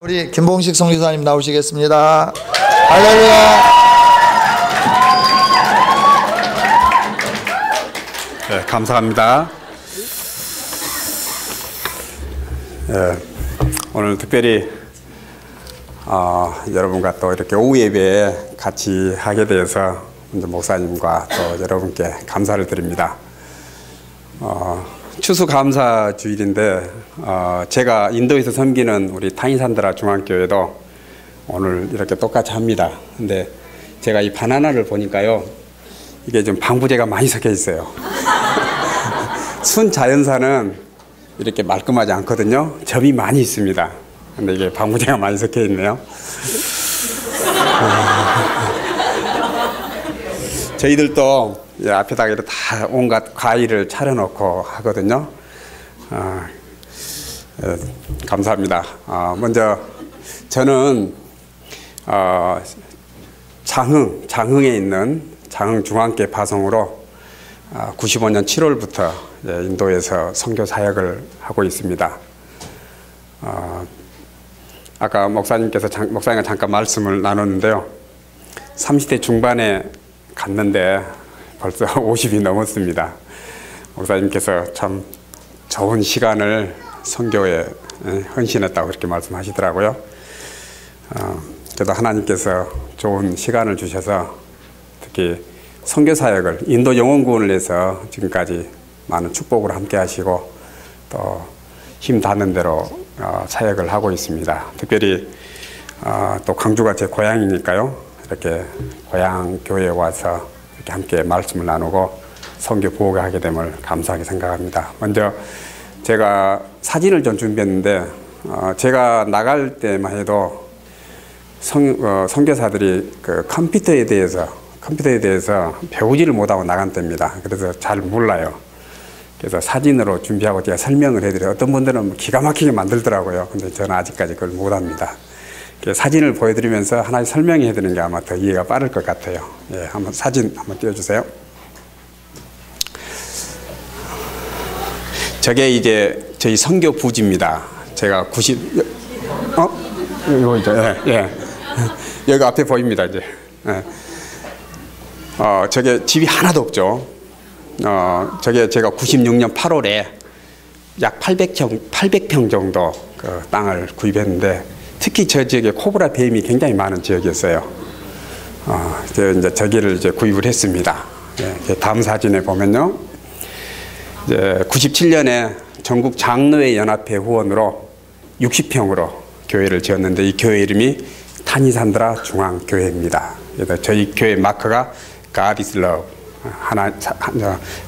우리 김봉식 선교사님 나오시겠습니다. 할렐루야. 네, 감사합니다. 네, 오늘 특별히 여러분과 또 이렇게 오후 예배에 같이 하게 되어서 먼저 목사님과 또 여러분께 감사를 드립니다. 추수감사 주일인데 제가 인도에서 섬기는 우리 타인산드라 중앙교회도 오늘 이렇게 똑같이 합니다. 근데 제가 이 바나나를 보니까요, 이게 좀 방부제가 많이 섞여 있어요. 순자연산은 이렇게 말끔하지 않거든요. 점이 많이 있습니다. 근데 이게 방부제가 많이 섞여 있네요. 저희들도 앞에다가 이렇게 다 온갖 과일을 차려놓고 하거든요. 감사합니다. 먼저 저는 장흥에 있는 장흥중앙교회 파송으로 95년 7월부터 인도에서 선교 사역을 하고 있습니다. 아까 목사님과 잠깐 말씀을 나눴는데요. 30대 중반에 갔는데 벌써 50이 넘었습니다. 목사님께서 참 좋은 시간을 선교에 헌신했다고 그렇게 말씀하시더라고요. 그래도 하나님께서 좋은 시간을 주셔서 특히 선교 사역을 인도 영혼 구원을 위해서 지금까지 많은 축복을 함께 하시고 또 힘 닿는 대로 사역을 하고 있습니다. 특별히 또 광주가 제 고향이니까요. 이렇게 고향 교회에 와서 이렇게 함께 말씀을 나누고 선교 보호가 하게 됨을 감사하게 생각합니다. 먼저 제가 사진을 좀 준비했는데 제가 나갈 때만 해도 선교사들이 그 컴퓨터에 대해서 배우지를 못하고 나간 때입니다. 그래서 잘 몰라요. 그래서 사진으로 준비하고 제가 설명을 해드려요. 어떤 분들은 기가 막히게 만들더라고요. 근데 저는 아직까지 그걸 못합니다. 사진을 보여드리면서 하나씩 설명해 드리는 게 아마 더 이해가 빠를 것 같아요. 예, 한번 사진 한번 띄워주세요. 저게 이제 저희 선교 부지입니다. 제가 이거죠. 예. 여기 앞에 보입니다, 이제. 예. 저게 집이 하나도 없죠. 저게 제가 96년 8월에 약 800평 정도 그 땅을 구입했는데 특히 저 지역에 코브라 뱀이 굉장히 많은 지역이었어요. 이제 저기를 이제 구입을 했습니다. 예, 다음 사진에 보면요. 이제 97년에 전국 장로회 연합회 후원으로 60평으로 교회를 지었는데 이 교회 이름이 타니산드라 중앙교회입니다. 그래서 저희 교회 마크가 God is love.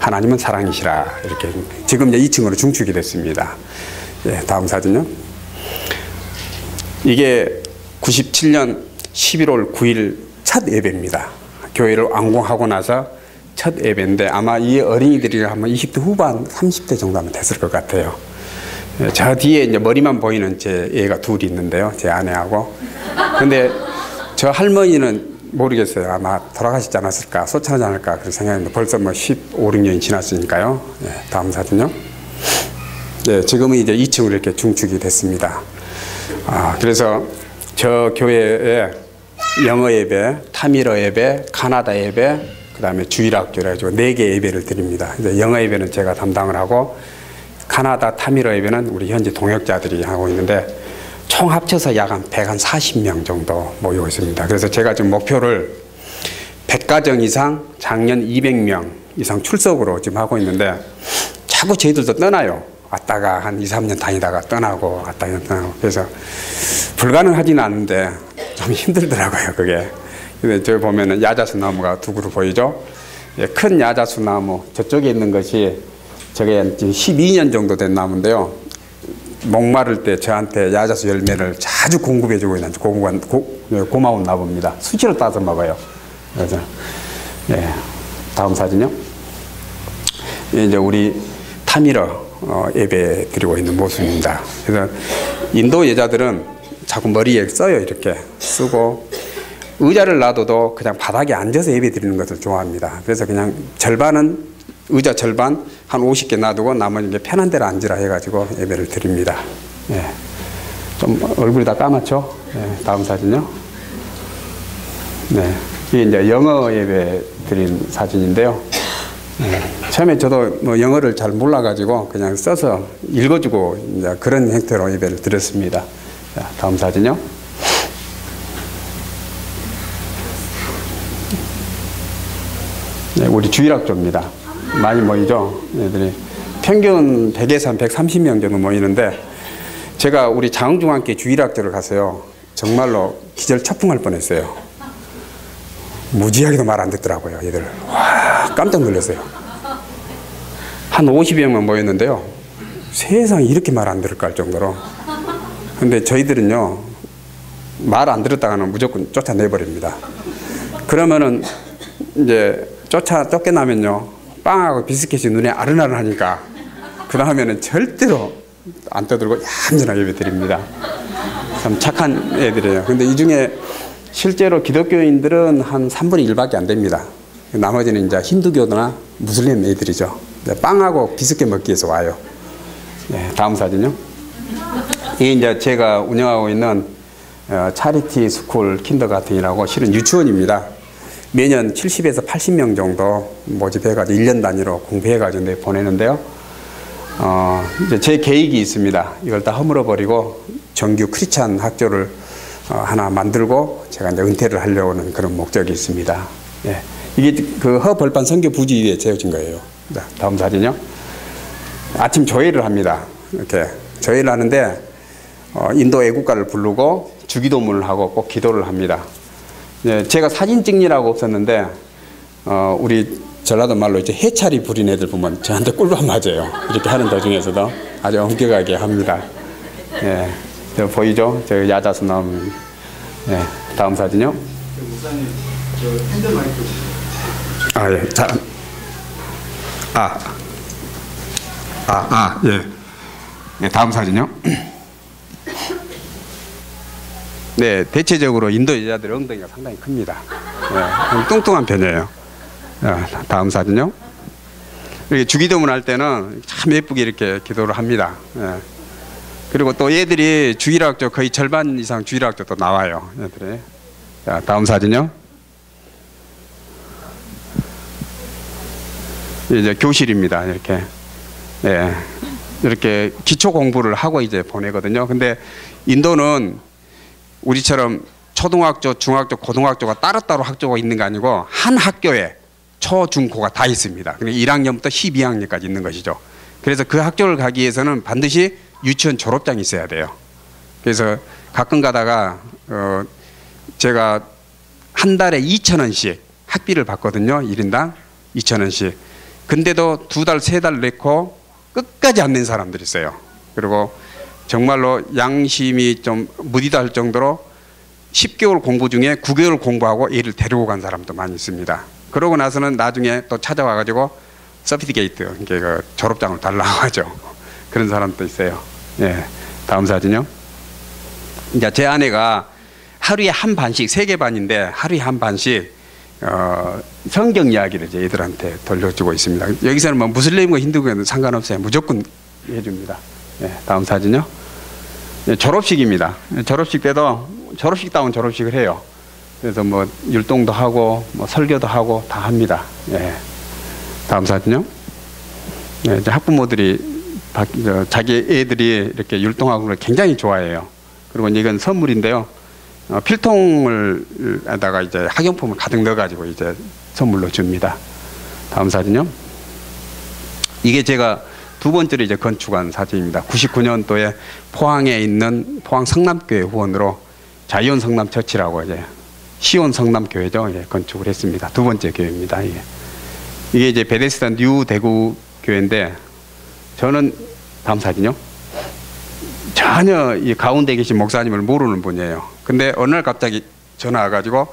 하나님은 사랑이시라. 이렇게 지금 이제 2층으로 중축이 됐습니다. 예, 다음 사진요. 이게 97년 11월 9일 첫 예배입니다. 교회를 완공하고 나서 첫 예배인데 아마 이 어린이들이 한번 20대 후반 30대 정도 하면 됐을 것 같아요. 저 뒤에 이제 머리만 보이는 제 애가 둘이 있는데요. 제 아내하고. 근데 저 할머니는 모르겠어요. 아마 돌아가시지 않았을까, 소천하지 않을까 그렇게 생각했는데 벌써 뭐 15, 16년이 지났으니까요. 예, 다음 사진요. 예, 지금은 이제 2층으로 이렇게 중축이 됐습니다. 그래서 저 교회에 영어 예배, 타밀어 예배, 카나다 예배, 그 다음에 주일학교라 해가지고 4개 예배를 드립니다. 이제 영어 예배는 제가 담당을 하고 카나다 타밀어 예배는 우리 현지 동역자들이 하고 있는데 총 합쳐서 약 한 140명 정도 모이고 있습니다. 그래서 제가 지금 목표를 100가정 이상, 작년 200명 이상 출석으로 지금 하고 있는데 자꾸 저희들도 떠나요. 왔다가 한 2, 3년 다니다가 떠나고 왔다가 떠나고 그래서 불가능하지는 않은데 좀 힘들더라고요, 그게. 근데 저기 보면은 야자수 나무가 두 그루 보이죠? 예, 큰 야자수 나무 저쪽에 있는 것이 저게 12년 정도 된 나무인데요. 목마를 때 저한테 야자수 열매를 자주 공급해주고 있는 고마운 나무입니다. 수시로 따서 먹어요. 그래서 예, 다음 사진요. 이제 우리 타밀어 예배 드리고 있는 모습입니다. 그래서 인도 여자들은 자꾸 머리에 써요. 이렇게 쓰고 의자를 놔둬도 그냥 바닥에 앉아서 예배 드리는 것을 좋아합니다. 그래서 그냥 절반은 의자 절반 한 50개 놔두고 나머지 이제 편한 데로 앉으라 해가지고 예배를 드립니다. 예. 좀 얼굴이 다 까맣죠? 네, 다음 사진요. 네, 이게 이제 영어 예배 드린 사진인데요. 네, 처음에 저도 뭐 영어를 잘 몰라가지고 그냥 써서 읽어주고 이제 그런 형태로 예배를 드렸습니다. 자, 다음 사진요. 네, 우리 주일학교입니다. 많이 모이죠? 애들이. 평균 100에서 한 130명 정도 모이는데, 제가 우리 장흥중앙교회 주일학교를 가서요, 정말로 기절초풍할 뻔했어요. 무지하게도 말 안 듣더라고요, 얘들. 와, 깜짝 놀랐어요. 한 50여명만 모였는데요, 세상에 이렇게 말 안 들을까 할 정도로. 근데 저희들은요, 말 안 들었다가는 무조건 쫓아내버립니다. 그러면은 이제 쫓겨나면요, 빵하고 비스킷이 눈에 아른아른하니까 그 다음에는 절대로 안 떠들고 얌전하게 예배 드립니다. 참 착한 애들이에요. 근데 이 중에 실제로 기독교인들은 한 3분의 1밖에 안 됩니다. 나머지는 이제 힌두교나 무슬림 애들이죠. 빵하고 비스킷 먹기 위해서 와요. 네, 다음 사진요. 이게 이제 제가 운영하고 있는 차리티 스쿨 킨더가튼이라고 실은 유치원입니다. 매년 70에서 80명 정도 모집해가지고 1년 단위로 공부해가지고 보내는데요. 이제 제 계획이 있습니다. 이걸 다 허물어버리고 정규 크리스찬 학교를 하나 만들고 제가 이제 은퇴를 하려고 하는 그런 목적이 있습니다. 예. 이게 그 허벌판 선교 부지 위에 세워진 거예요. 자, 다음 사진요. 아침 조회를 합니다. 이렇게 조회를 하는데 인도 애국가를 부르고 주기도문을 하고 꼭 기도를 합니다. 예, 제가 사진 찍느라고 없었는데 우리 전라도 말로 이제 해차리 부린 애들 보면 저한테 꿀밤 맞아요. 이렇게 하는 도중에서도 아주 엄격하게 합니다. 예, 저 보이죠? 저 야자수 나오면. 예, 다음 사진요. 목사님, 저 핸드마이크. 아, 예, 자, 예. 예, 다음 사진요. 네, 대체적으로 인도 여자들의 엉덩이가 상당히 큽니다. 네, 뚱뚱한 편이에요. 다음 사진요. 이렇게 주기도문 할 때는 참 예쁘게 이렇게 기도를 합니다. 네. 그리고 또 얘들이 주일학교 거의 절반 이상 주일학교 또 나와요. 얘들이. 자, 다음 사진요. 이제 교실입니다. 이렇게. 네. 이렇게 기초 공부를 하고 이제 보내거든요. 근데 인도는 우리처럼 초등학교, 중학교, 고등학교가 따로따로 학교가 있는 게 아니고 한 학교에 초, 중, 고가 다 있습니다. 1학년부터 12학년까지 있는 것이죠. 그래서 그 학교를 가기 위해서는 반드시 유치원 졸업장이 있어야 돼요. 그래서 가끔 가다가 제가 한 달에 2,000원씩 학비를 받거든요. 1인당 2,000원씩. 근데도 2달, 3달 넣고 끝까지 안 낸 사람들이 있어요. 그리고 정말로 양심이 좀 무디다 할 정도로 10개월 공부 중에 9개월 공부하고 얘를 데리고 간 사람도 많이 있습니다. 그러고 나서는 나중에 또 찾아와가지고 서티피케이트, 그 졸업장을 달라고 하죠. 그런 사람도 있어요. 예, 다음 사진요. 이제 제 아내가 하루에 한 반씩, 3개 반인데 하루에 한 반씩 성경 이야기를 이제 애들한테 돌려주고 있습니다. 여기서는 뭐 무슬림과 힌두교는 상관없어요. 무조건 해줍니다. 예, 다음 사진요. 예, 졸업식입니다. 졸업식 때도 졸업식다운 졸업식을 해요. 그래서 뭐 율동도 하고 뭐 설교도 하고 다 합니다. 예, 다음 사진요. 예, 이제 학부모들이 자기 애들이 이렇게 율동하고 굉장히 좋아해요. 그리고 이건 선물인데요. 필통을에다가 이제 학용품을 가득 넣어가지고 이제 선물로 줍니다. 다음 사진요. 이게 제가 두 번째로 이제 건축한 사진입니다. 99년도에 포항에 있는 포항 성남교회 후원으로 자이온 성남 처치라고 이제 시온 성남교회죠. 예, 건축을 했습니다. 두 번째 교회입니다. 이게 이제 베데스다 뉴 대구 교회인데 저는 다음 사진요. 전혀 이 가운데 계신 목사님을 모르는 분이에요. 근데 어느 날 갑자기 전화 와가지고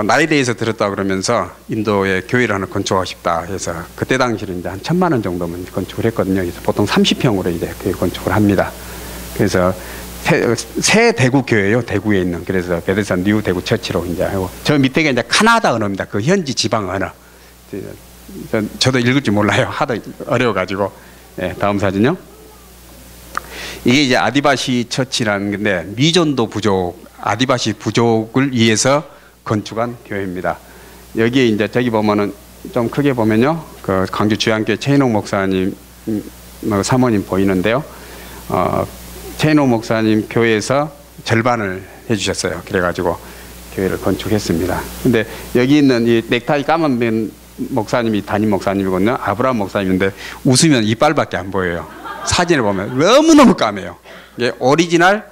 나에 대해서 들었다 그러면서 인도에 교회를 하나 건축하고 싶다 해서 그때 당시는 이제 한 1,000만 원 정도면 건축을 했거든요. 그래서 보통 30평으로 이제 교회 건축을 합니다. 그래서 새 대구 교회요. 대구에 있는. 그래서 베데스다 뉴 대구 처치로 이제 하고 저 밑에가 이제 카나다 언어입니다. 그 현지 지방 언어. 저도 읽을 줄 몰라요. 하도 어려워가지고. 예, 다음 사진요. 이게 이제 아디바시 처치라는 건데 미전도 부족, 아디바시 부족을 위해서 건축한 교회입니다. 여기에 이제 저기 보면은 좀 크게 보면요, 그 광주 주양교회 최인옥 목사님 사모님 보이는데요. 최인옥 목사님 교회에서 절반을 해주셨어요. 그래가지고 교회를 건축했습니다. 근데 여기 있는 이 넥타이 까만 맨 목사님이 담임 목사님이거든요. 아브라함 목사님인데 웃으면 이빨밖에 안 보여요. 사진을 보면 너무너무 까매요. 이게 오리지널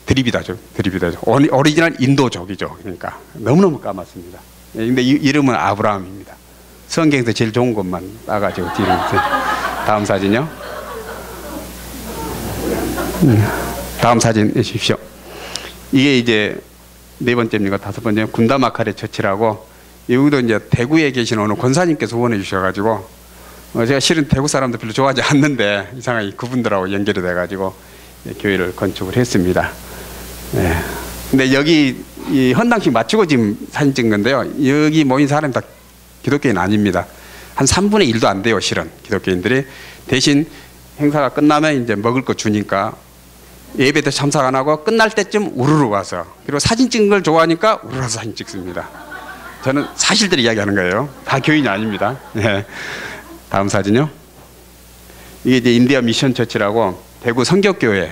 드립이다죠. 오리지널 인도족이죠. 그러니까 너무너무 까맣습니다. 근데 이름은 아브라함입니다. 성경에서 제일 좋은 것만 따가지고 뒤로. 다음 사진요. 다음 사진 주십시오. 이게 이제 네 번째입니까? 다섯 번째 군다마카레 처치라고, 여기도 이제 대구에 계신 어느 권사님께서 후원해 주셔가지고, 제가 실은 대구 사람들 별로 좋아하지 않는데 이상하게 그분들하고 연결이 돼가지고 교회를 건축을 했습니다. 네. 근데 여기 이 헌당식 마치고 지금 사진 찍은 건데요. 여기 모인 사람이 다 기독교인 아닙니다. 한 3분의 1도 안 돼요, 실은 기독교인들이. 대신 행사가 끝나면 이제 먹을 거 주니까 예배 때 참석 안 하고 끝날 때쯤 우르르 와서, 그리고 사진 찍는 걸 좋아하니까 우르르 와서 사진 찍습니다. 저는 사실대로 이야기하는 거예요. 다 교인이 아닙니다. 네. 다음 사진요. 이게 이제 인디아 미션 처치라고 대구 성격교회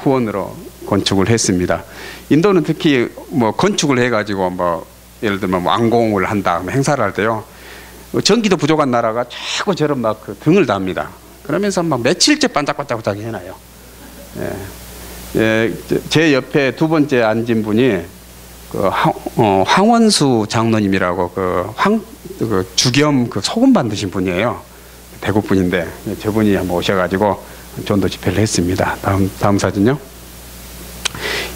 후원으로 건축을 했습니다. 인도는 특히 뭐 건축을 해가지고 뭐 예를 들면 뭐 완공을 한다, 행사를 할 때요, 전기도 부족한 나라가 자꾸 저런 막 그 등을 답니다. 그러면서 막 며칠째 반짝반짝 해놔요. 제 옆에 두 번째 앉은 분이 그 황원수 장로님이라고 그 주겸 그 소금 만드신 분이에요. 대구 분인데 저분이 한번 오셔가지고 전도 집회를 했습니다. 다음 사진요.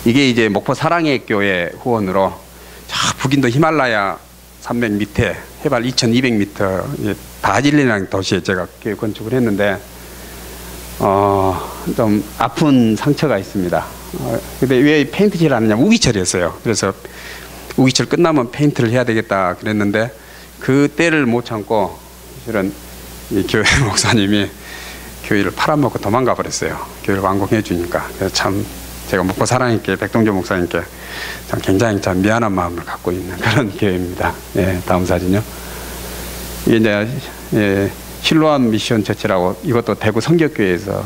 이게 이제 목포 사랑의 교회 후원으로 북인도 히말라야 산맥 밑에 해발 2,200m 다질리라는 도시에 제가 교회 건축을 했는데 좀 아픈 상처가 있습니다. 근데 왜 페인트칠 안 하냐면 우기철이었어요. 그래서 우기철 끝나면 페인트를 해야 되겠다 그랬는데 그 때를 못 참고 실은 이 교회 목사님이 교회를 팔아먹고 도망가 버렸어요. 교회를 완공해 주니까. 그래서 참 제가 목포 사랑님께 백동조 목사님께 참 굉장히 참 미안한 마음을 갖고 있는 그런 교회입니다. 예, 다음 사진요. 이게 이제 실로암 미션 처치라고, 이것도 대구 성격교회에서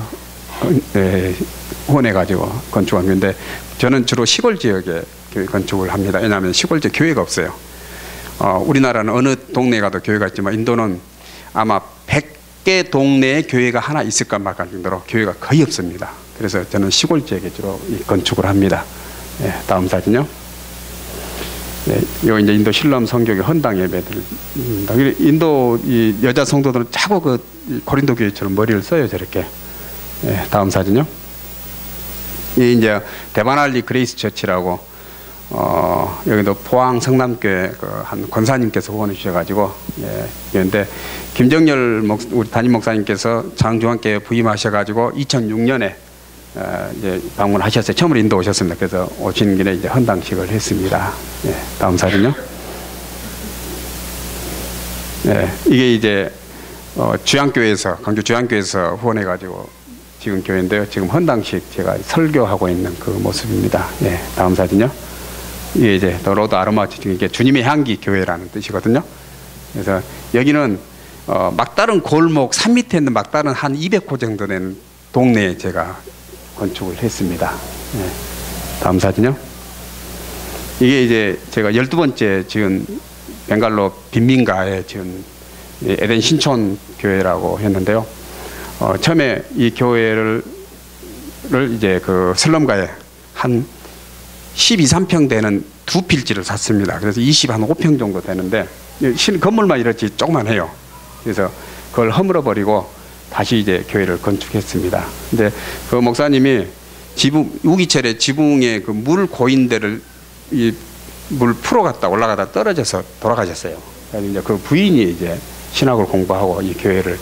후원해가지고 건축한 건데, 저는 주로 시골 지역에 교회 건축을 합니다. 왜냐하면 시골 지역 교회가 없어요. 우리나라는 어느 동네에 가도 교회가 있지만 인도는 아마 100개 동네에 교회가 하나 있을까 말까 정도로 교회가 거의 없습니다. 그래서 저는 시골 지역에 주로 건축을 합니다. 네, 다음 사진요. 네, 이거 이제 인도 실로암 성교회 헌당 예배들. 인도 이 여자 성도들은 자꾸 그 고린도 교회처럼 머리를 써요, 저렇게. 네, 다음 사진요. 이 이제 대바날리 그레이스 처치라고, 여기도 포항 성남교회 한 권사님께서 후원해 주셔가지고, 예, 그런데 김정열 우리 담임 목사님께서 장중앙교회 부임하셔가지고 2006년에 이제 방문하셨어요. 처음으로 인도 오셨습니다. 그래서 오신 길에 이제 헌당식을 했습니다. 예, 다음 사진요. 예, 이게 이제 주양교회에서, 광주 주양교회에서 후원해가지고 지금 교회인데요. 지금 헌당식 제가 설교하고 있는 그 모습입니다. 예, 다음 사진요. 이게 이제 로드 아로마처치, 이게 주님의 향기 교회라는 뜻이거든요. 그래서 여기는 막다른 골목, 산 밑에 있는 막다른 한 200호 정도 되는 동네에 제가 건축을 했습니다. 네. 다음 사진요. 이게 이제 제가 12번째 지은 벵갈로 빈민가에 지은 에덴 신촌 교회라고 했는데요. 처음에 이 교회를 이제 그 슬럼가에 한 12, 13평 되는 두 필지를 샀습니다. 그래서 25평 정도 되는데 건물만 이렇게 조그만해요. 그래서 그걸 허물어 버리고 다시 이제 교회를 건축했습니다. 근데 그 목사님이 우기철에 지붕에 그 물 고인 데를 물 풀어갔다 올라가다 떨어져서 돌아가셨어요. 그래서 이제 그 부인이 이제 신학을 공부하고 이 교회를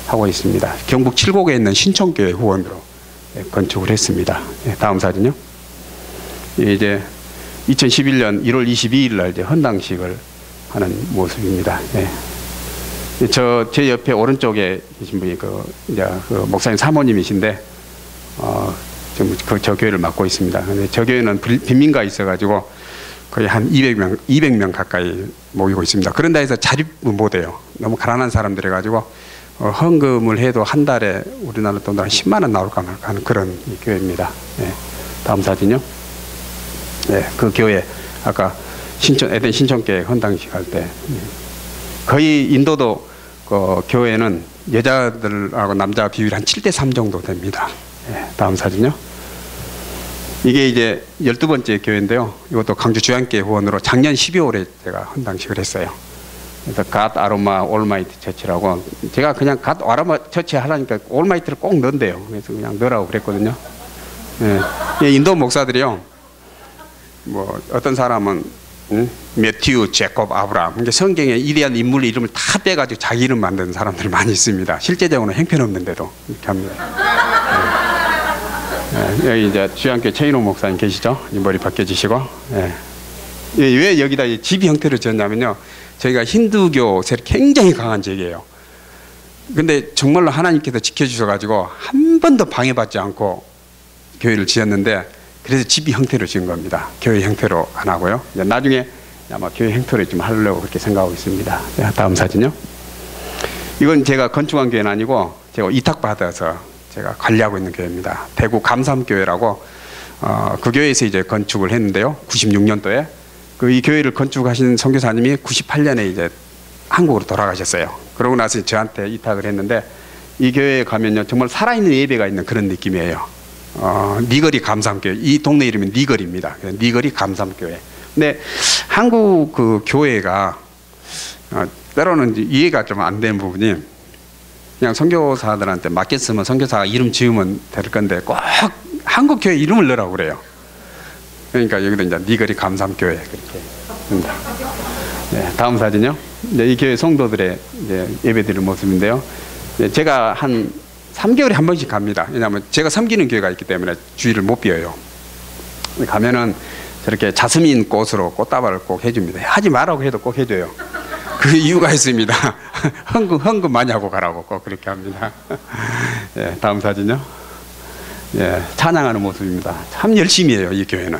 하고 있습니다. 경북 칠곡에 있는 신촌교회 후원으로 건축을 했습니다. 다음 사진요. 이제 2011년 1월 22일 날 이제 헌당식을 하는 모습입니다. 제 옆에 오른쪽에 계신 분이 이제 목사님 사모님이신데, 지금 저 교회를 맡고 있습니다. 근데 저 교회는 빈민가에 있어가지고 거의 한 200명 가까이 모이고 있습니다. 그런 데에서 자립을 못해요. 너무 가난한 사람들이 가지고 헌금을 해도 한 달에 우리나라 돈으로 한 10만 원 나올까 말까 하는 그런 교회입니다. 예. 다음 사진요. 예, 그 교회 아까 에덴 신천교회 헌당식 할 때 거의 인도도 교회는 여자들하고 남자 비율이 한 7대3 정도 됩니다. 예, 다음 사진요. 이게 이제 12번째 교회인데요. 이것도 광주 주양교회 후원으로 작년 12월에 제가 헌당식을 했어요. 그래서 갓 아로마 올마이트 처치라고, 제가 그냥 갓 아로마 처치 하라니까 올마이트를 꼭 넣은대요. 그래서 그냥 넣으라고 그랬거든요. 예, 인도 목사들이요, 뭐 어떤 사람은 매튜, 제콥, 아브라함, 그러니까 성경에 이대한 인물 이름을 다 빼가지고 자기 이름 만드는 사람들 많이 있습니다. 실제적으로는 형편없는데도 이렇게 합니다. 여기 이제 주양교회 최인호 목사님 계시죠? 머리 벗겨지시고. 왜 여기다 집이 형태로 지었냐면요, 저희가 힌두교 세력이 굉장히 강한 지역이에요. 근데 정말로 하나님께서 지켜주셔가지고 한 번도 방해받지 않고 교회를 지었는데, 그래서 집이 형태로 지은 겁니다. 교회 형태로 안 하고요. 나중에 아마 교회 형태로 좀 하려고 그렇게 생각하고 있습니다. 다음 사진요. 이건 제가 건축한 교회는 아니고 제가 위탁받아서 제가 관리하고 있는 교회입니다. 대구 감삼교회라고, 그 교회에서 이제 건축을 했는데요. 96년도에 이 교회를 건축하신 선교사님이 98년에 이제 한국으로 돌아가셨어요. 그러고 나서 저한테 위탁을 했는데, 이 교회에 가면요 정말 살아있는 예배가 있는 그런 느낌이에요. 니거리 감삼교회, 이 동네 이름이 니거리입니다. 니거리 감삼교회. 근데 한국 그 교회가 때로는 이해가 좀 안 되는 부분이, 그냥 선교사들한테 맡겼으면 선교사가 이름 지으면 될 건데 꼭 한국 교회 이름을 넣으라고 그래요. 그러니까 여기도 이제 니거리 감삼교회 그렇게 합니다. 네, 다음 사진요. 이 교회 성도들의 이제 예배드리는 모습인데요. 제가 한 3개월에 한 번씩 갑니다. 왜냐하면 제가 섬기는 교회가 있기 때문에 주의를 못 비워요. 가면은 저렇게 자스민 꽃으로 꽃다발을 꼭 해줍니다. 하지 말라고 해도 꼭 해줘요. 그 이유가 있습니다. 헌금 많이 하고 가라고 꼭 그렇게 합니다. 예, 다음 사진요. 예, 찬양하는 모습입니다. 참 열심히 해요, 이 교회는.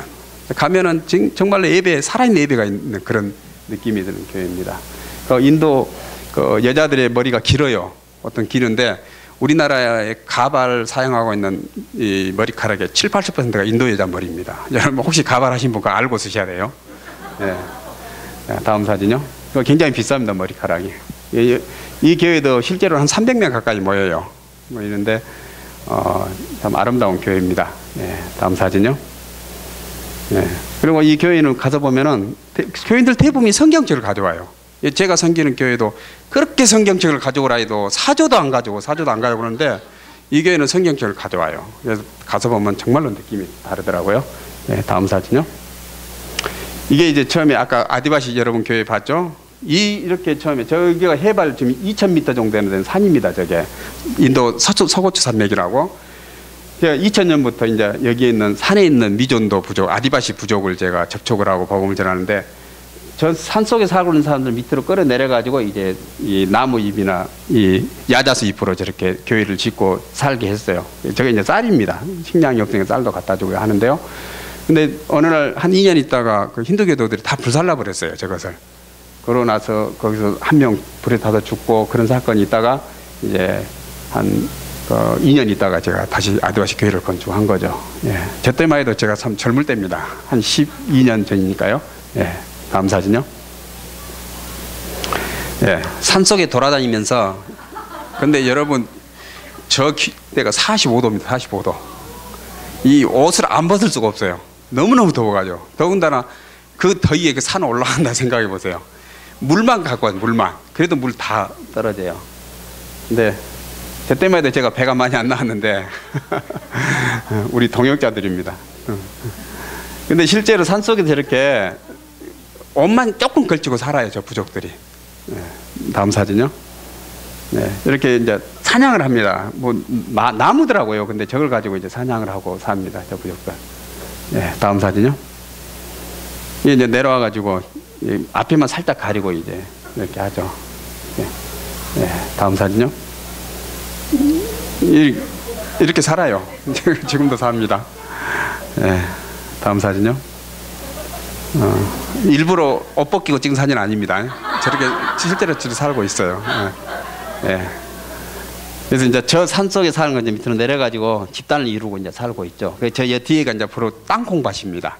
가면은 정말로 살아있는 예배가 있는 그런 느낌이 드는 교회입니다. 인도 여자들의 머리가 길어요. 어떤 기는데, 우리나라의 가발 사용하고 있는 이 머리카락의 70~80%가 인도 여자 머리입니다. 여러분 혹시 가발 하신 분 그거 알고 쓰셔야 돼요. 예. 다음 사진요. 굉장히 비쌉니다, 머리카락이. 이 교회도 실제로 한 300명 가까이 모여요. 모이는데 참 아름다운 교회입니다. 예. 다음 사진요. 예. 그리고 이 교회는 가서 보면은 교인들 대부분이 성경책을 가져와요. 제가 섬기는 교회도 그렇게 성경책을 가져오라 해도 사조도 안 가져오고 그러는데, 이 교회는 성경책을 가져와요. 그래서 가서 보면 정말로 느낌이 다르더라고요. 네, 다음 사진요. 이게 이제 처음에 아까 아디바시 여러분 교회 봤죠? 이렇게 처음에 저기가 해발 지금 2,000m 정도 되는 산입니다. 저게 인도 서고추 산맥이라고. 제가 2000년부터 이제 여기에 있는 산에 있는 미존도 부족, 아디바시 부족을 제가 접촉을 하고 복음을 전하는데, 저 산속에 살고 있는 사람들 밑으로 끌어 내려가지고 이제 이 나무 잎이나 이 야자수 잎으로 저렇게 교회를 짓고 살게 했어요. 저게 이제 쌀입니다. 식량 역정에 쌀도 갖다 주고 하는데요. 근데 어느 날 한 2년 있다가 그 힌두교도들이 다 불살라 버렸어요, 저것을. 그러고 나서 거기서 한 명 불에 타서 죽고 그런 사건이 있다가 이제 한 2년 있다가 제가 다시 아디바시 교회를 건축한 거죠. 예. 저 때만 해도 제가 참 젊을 때입니다. 한 12년 전이니까요. 예. 다음 사진요. 예, 산속에 돌아다니면서, 근데 여러분 내가 45도입니다. 45도. 이 옷을 안 벗을 수가 없어요. 너무너무 더워가지고. 더군다나 그 더위에 그 산 올라간다 생각해 보세요. 물만 갖고 와요, 물만. 그래도 물 다 떨어져요. 근데 저 때만 해도 제가 배가 많이 안 나왔는데 우리 동역자들입니다. 근데 실제로 산속에 저렇게 옷만 조금 걸치고 살아요, 저 부족들이. 네, 다음 사진요. 네, 이렇게 이제 사냥을 합니다. 뭐 나무더라고요. 근데 저걸 가지고 이제 사냥을 하고 삽니다, 저 부족들. 네, 다음 사진요. 이제 내려와 가지고 앞에만 살짝 가리고 이제 이렇게 하죠. 네. 네, 다음 사진요. 이렇게 살아요. 지금도 삽니다. 네, 다음 사진요. 일부러 옷 벗기고 찍은 사진 아닙니다. 저렇게 실제로 살고 있어요. 네. 네. 그래서 이제 저 산 속에 사는 건 이제 밑으로 내려가지고 집단을 이루고 이제 살고 있죠. 저 뒤에가 이제 바로 땅콩밭입니다.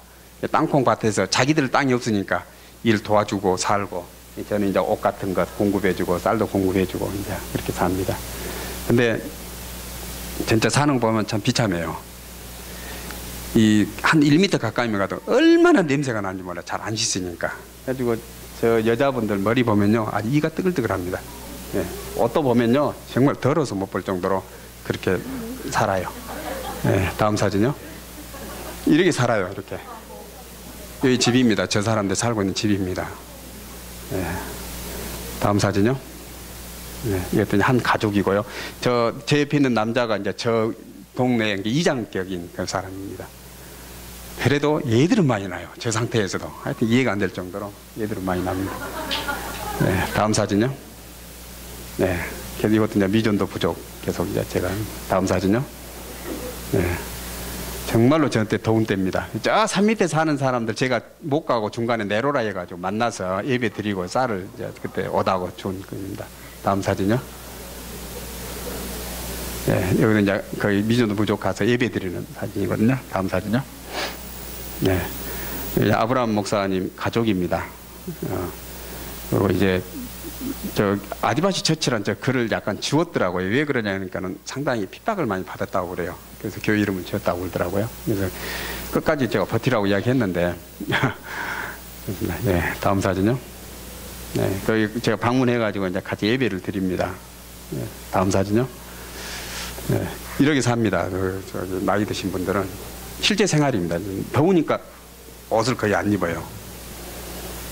땅콩밭에서 자기들 땅이 없으니까 일 도와주고 살고, 저는 이제 옷 같은 것 공급해주고 쌀도 공급해주고 이제 그렇게 삽니다. 근데 진짜 사는 거 보면 참 비참해요. 한 1m 가까이면 가도 얼마나 냄새가 나는지 몰라. 잘 안 씻으니까. 그래가지고 저 여자분들 머리 보면요, 아주 이가 뜨글뜨글합니다. 예, 옷도 보면요, 정말 더러워서 못 볼 정도로 그렇게 살아요. 예, 다음 사진요. 이렇게 살아요. 이렇게. 여기 집입니다. 저 사람들 살고 있는 집입니다. 예, 다음 사진요. 예, 이것도 한 가족이고요. 제 옆에 있는 남자가 이제 저 동네의 이장격인 그 사람입니다. 그래도 얘들은 많이 나요. 저 상태에서도. 하여튼 이해가 안 될 정도로 얘들은 많이 납니다. 네, 다음 사진요. 네, 그래서 이것도 이제 미전도 부족. 계속 이제 제가 다음 사진요. 네, 정말로 저한테 더운 때입니다. 저 산 밑에 사는 사람들 제가 못 가고 중간에 내로라 해가지고 만나서 예배 드리고 쌀을 이제 그때 오다고 준 겁니다. 다음 사진요. 네, 여기는 이제 거의 미전도 부족 가서 예배 드리는 사진이거든요. 다음 사진요. 네, 아브라함 목사님 가족입니다. 그리고 이제 저 아디바시 처치란 저 글을 약간 지웠더라고요. 왜 그러냐니까는 상당히 핍박을 많이 받았다고 그래요. 그래서 교회 이름을 지었다고 그러더라고요. 그래서 끝까지 제가 버티라고 이야기했는데, 네, 다음 사진요. 네, 거기 제가 방문해가지고 이제 같이 예배를 드립니다. 네, 다음 사진요. 네, 이렇게 삽니다. 나이 드신 분들은 실제 생활입니다. 더우니까 옷을 거의 안 입어요.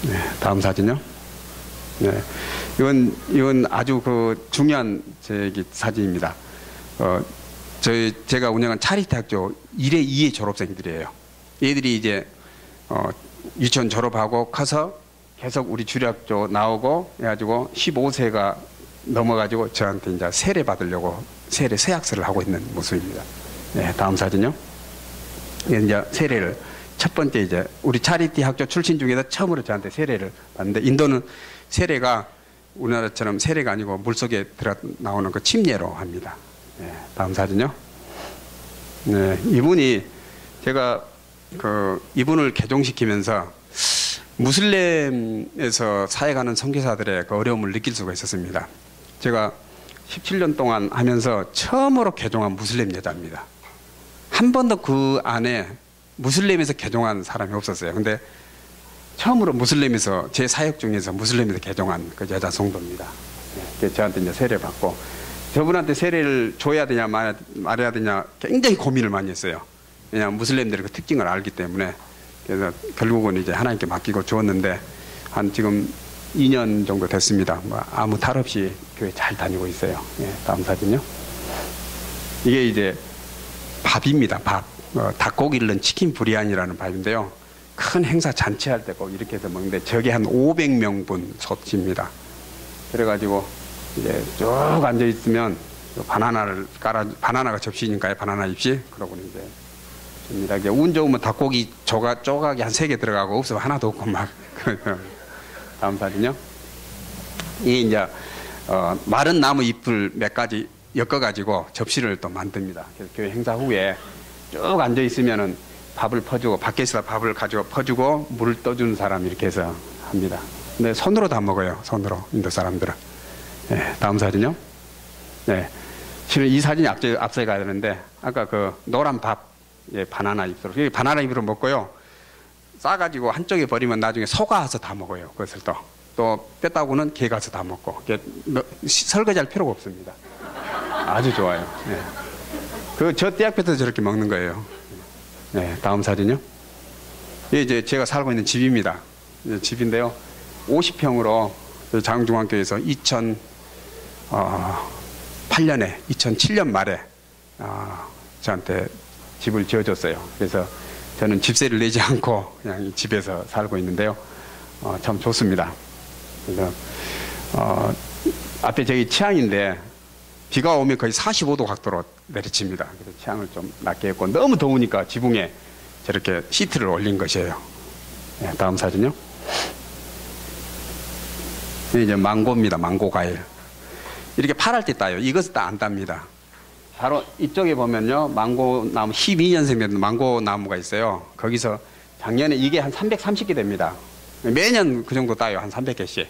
네, 다음 사진요. 네, 이건 아주 그 중요한 사진입니다. 제가 운영한 차리티 학교 1회, 2회 졸업생들이에요. 얘들이 이제 유치원 졸업하고 커서 계속 우리 주일학교 나오고 해가지고 15세가 넘어가지고 저한테 이제 세례 받으려고 세례 서약서를 하고 있는 모습입니다. 네, 다음 사진요. 이제 세례를 첫 번째 이제 우리 차리티 학교 출신 중에서 처음으로 저한테 세례를 받는데, 인도는 세례가 우리나라처럼 세례가 아니고 물속에 들어 나오는 그 침례로 합니다. 네, 다음 사진요. 네, 이분이 제가 이분을 개종시키면서 무슬림에서 사역하는 선교사들의 그 어려움을 느낄 수가 있었습니다. 제가 17년 동안 하면서 처음으로 개종한 무슬림 여자입니다. 한 번도 그 안에 무슬림에서 개종한 사람이 없었어요. 근데 처음으로 무슬림에서 제 사역 중에서 무슬림에서 개종한 그 여자 성도입니다. 네, 저한테 이제 세례 받고, 저분한테 세례를 줘야 되냐 말해야 되냐 굉장히 고민을 많이 했어요. 왜냐하면 무슬림들의 그 특징을 알기 때문에. 그래서 결국은 이제 하나님께 맡기고 주었는데, 한 지금 2년 정도 됐습니다. 뭐 아무 탈 없이 교회 잘 다니고 있어요. 네, 다음 사진요. 이게 이제 밥입니다. 밥. 닭고기를 넣은 치킨 브리안이라는 밥인데요. 큰 행사 잔치할 때 꼭 이렇게 해서 먹는데, 저게 한 500명분 솥입니다. 그래가지고 이제 쭉 앉아 있으면 바나나가 접시니까요. 바나나 잎이. 그러고 이제 줍니다. 운 좋으면 닭고기 조각이 한 3개 들어가고, 없으면 하나도 없고 막. 다음 사진요. 이게 이제 마른 나무 잎을 몇 가지 엮어가지고 접시를 또 만듭니다. 그래서 교회 행사 후에 쭉 앉아 있으면은 밥을 퍼주고, 밖에서 밥을 가지고 퍼주고 물을 떠주는 사람 이렇게 해서 합니다. 근데 손으로 다 먹어요. 손으로, 인도 사람들은. 네, 다음 사진요. 네, 실은 이 사진이 앞서 가야 되는데, 아까 그 노란 밥, 예, 바나나 잎으로, 바나나 잎으로 먹고요. 싸가지고 한쪽에 버리면 나중에 소가 와서 다 먹어요. 그것을 또 뺐다고는 개 가서 다 먹고. 설거지할 필요가 없습니다. 아주 좋아요. 네. 저 떼 앞에서 저렇게 먹는 거예요. 네, 다음 사진요. 이게 이제 제가 살고 있는 집입니다. 집인데요. 50평으로 장중앙교회에서 2007년 말에 저한테 집을 지어줬어요. 그래서 저는 집세를 내지 않고 그냥 이 집에서 살고 있는데요. 참 좋습니다. 그래서 앞에 저기 치앙인데 비가 오면 거의 45도 각도로 내리칩니다. 그래서 치앙을 좀 낮게 했고 너무 더우니까 지붕에 저렇게 시트를 올린 것이에요. 네, 다음 사진요. 이제 망고입니다. 망고 과일. 이렇게 파랄 때 따요. 이것은 안 땁니다. 바로 이쪽에 보면요. 망고 나무 12년생 된 망고 나무가 있어요. 거기서 작년에 이게 한 330개 됩니다. 매년 그 정도 따요. 한 300개씩.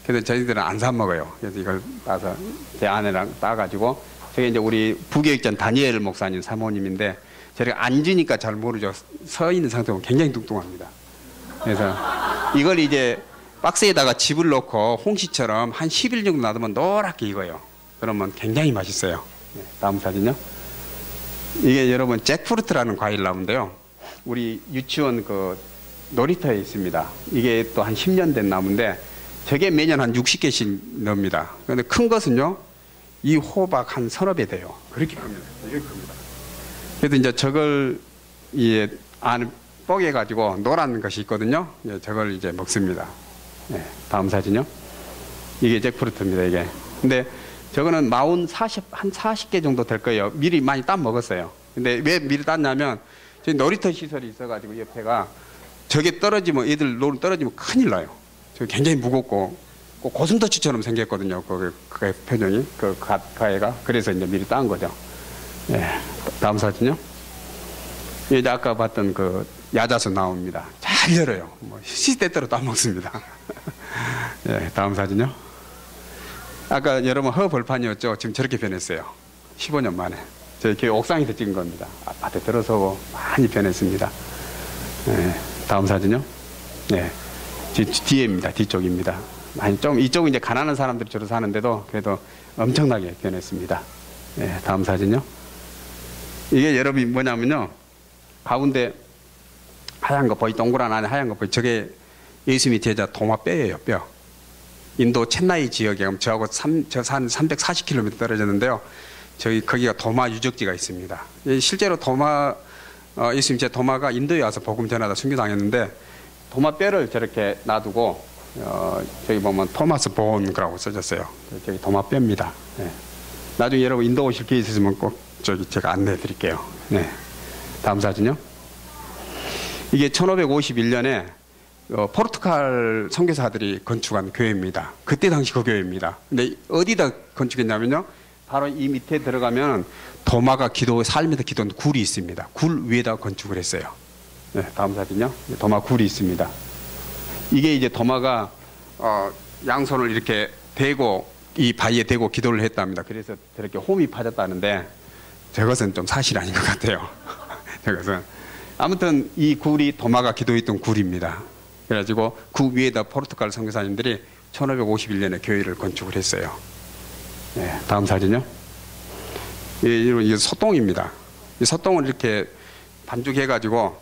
그래서 저희들은 안 사 먹어요. 그래서 이걸 따서 제 아내랑 따가지고 저게 이제 우리 부교육전 다니엘 목사님 사모님인데 저희가 앉으니까 잘 모르죠. 서 있는 상태로 굉장히 뚱뚱합니다. 그래서 이걸 이제 박스에다가 즙을 넣고 홍시처럼 한 10일 정도 놔두면 노랗게 익어요. 그러면 굉장히 맛있어요. 네, 다음 사진요. 이게 여러분 잭프루트라는 과일 나무인데요. 우리 유치원 그 놀이터에 있습니다. 이게 또 한 10년 된 나무인데 저게 매년 한 60개씩 넣습니다. 그런데 큰 것은요, 이 호박 한 서너 배 돼요. 그렇게 큽니다. 이렇게 큽니다. 그래서 이제 저걸 이제 안에 뽀개가지고 노란 것이 있거든요. 저걸 이제 먹습니다. 네, 다음 사진요. 이게 잭프루트입니다, 이게. 근데 저거는 마운 한 40개 정도 될 거예요. 미리 많이 따 먹었어요. 근데 왜 미리 땄냐면, 저희 놀이터 시설이 있어가지고 옆에가 저게 떨어지면, 애들 노루 떨어지면 큰일 나요. 저 굉장히 무겁고, 고슴도치처럼 생겼거든요. 그 표정이, 그 가해가. 그래서 이제 미리 딴 거죠. 네, 다음 사진요. 이제 아까 봤던 그 야자수 나옵니다. 잘 열어요. 뭐 시시때때로 따먹습니다. 네, 다음 사진요. 아까 여러분 허벌판이었죠. 지금 저렇게 변했어요. 15년 만에. 저희 교회 옥상에서 찍은 겁니다. 아파트에 들어서고 많이 변했습니다. 네, 다음 사진요. 네, 뒤에입니다. 뒤쪽입니다. 아니, 좀 이쪽은 이제 가난한 사람들이 주로 사는데도 그래도 엄청나게 변했습니다. 네, 다음 사진요. 이게 여러분이 뭐냐면요. 가운데 하얀 거 보이, 동그란 안에 하얀 거 보이. 저게 예수님의 제자 도마 뼈예요, 뼈. 인도 첸나이 지역에 저하고 저 산 340km 떨어졌는데요. 거기가 도마 유적지가 있습니다. 실제로 예수님 제 도마가 인도에 와서 복음 전하다 순교당했는데 도마 뼈를 저렇게 놔두고 저기 보면 토마스 본이라고 써졌어요. 저기 도마 뼈입니다. 네. 나중에 여러분 인도 오실 기회 있으면 꼭 저기 제가 안내해 드릴게요. 네. 다음 사진요. 이게 1551년에 포르투갈 선교사들이 건축한 교회입니다. 그때 당시 그 교회입니다. 근데 어디다 건축했냐면요. 바로 이 밑에 들어가면 도마가 삶에다 기도한 굴이 있습니다. 굴 위에다 건축을 했어요. 네, 다음 사진요. 도마 굴이 있습니다. 이게 이제 도마가 양손을 이렇게 대고 이 바위에 대고 기도를 했답니다. 그래서 저렇게 홈이 파졌다는데 저것은 좀 사실 아닌 것 같아요. 저것은 아무튼 이 굴이 도마가 기도했던 굴입니다. 그래가지고 그 위에다 포르투갈 선교사님들이 1551년에 교회를 건축을 했어요. 네, 다음 사진요. 이 소똥입니다. 이 소똥을 이렇게 반죽해가지고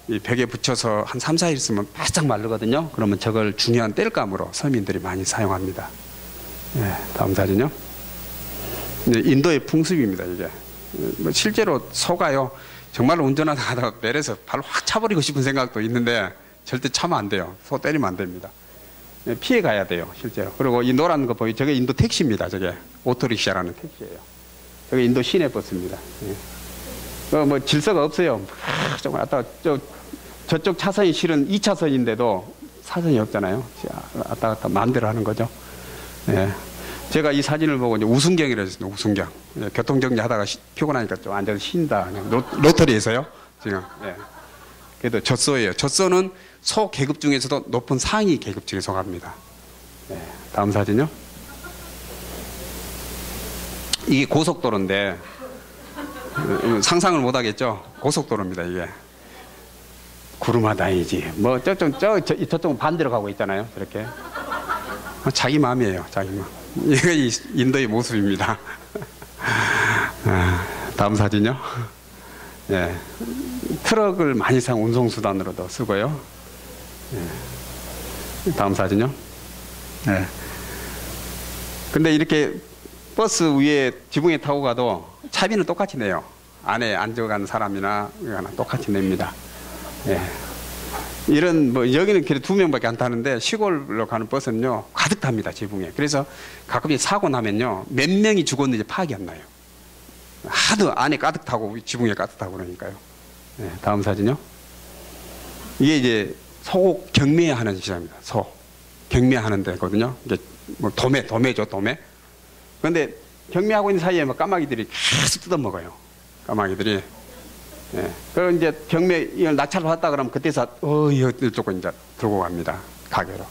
이 벽에 붙여서 한 3, 4일 있으면 바짝 마르거든요. 그러면 저걸 중요한 땔감으로 서민들이 많이 사용합니다. 네, 다음 사진요. 인도의 풍습입니다, 이게. 실제로 소가요, 정말로 운전하다가 내려서 발로 확 차버리고 싶은 생각도 있는데 절대 차면 안 돼요. 소 때리면 안 됩니다. 피해 가야 돼요, 실제로. 그리고 이 노란 거 보이죠? 저게 인도 택시입니다, 저게. 오토릭샤라는 택시예요. 저게 인도 시내 버스입니다. 뭐 질서가 없어요. 정말 저쪽 차선이 실은 2차선인데도 사선이 없잖아요. 왔다 갔다 마음대로 하는 거죠. 예. 제가 이 사진을 보고 이제 우순경이라고 했습니다. 우순경. 교통정리 하다가 피곤하니까 좀 앉아서 쉰다. 로터리에서요. 지금. 예. 그래도 젖소예요. 젖소는 소 계급 중에서도 높은 상위 계급 중에 속합니다. 예. 다음 사진요. 이게 고속도로인데 상상을 못 하겠죠. 고속도로입니다, 이게. 구름하다니지. 뭐 저쪽은 반대로 가고 있잖아요. 저렇게. 자기 마음이에요, 자기 마음. 이게 인도의 모습입니다. 다음 사진요. 예. 트럭을 많이 사용 운송수단으로도 쓰고요. 예. 다음 사진요. 예. 근데 이렇게 버스 위에 지붕에 타고 가도 차비는 똑같이 내요. 안에 앉아가는 사람이나 똑같이 냅니다. 예. 이런 뭐 여기는 그래 2명밖에 안 타는데 시골로 가는 버스는요 가득 탑니다 지붕에. 그래서 가끔 사고 나면요 몇 명이 죽었는지 파악이 안 나요. 하도 안에 가득 타고 지붕에 가득 타고 그러니까요. 네, 다음 사진요. 이게 이제 소곡 경매하는 시장입니다. 소 경매하는 데거든요. 이제 뭐 도매죠 도매. 그런데 경매하고 있는 사이에 막 까마귀들이 계속 뜯어먹어요. 까마귀들이. 예. 그럼 이제 경매 이걸 낙찰을 왔다 그러면 그때서 이쪽으로 이제 들고 갑니다. 가게로.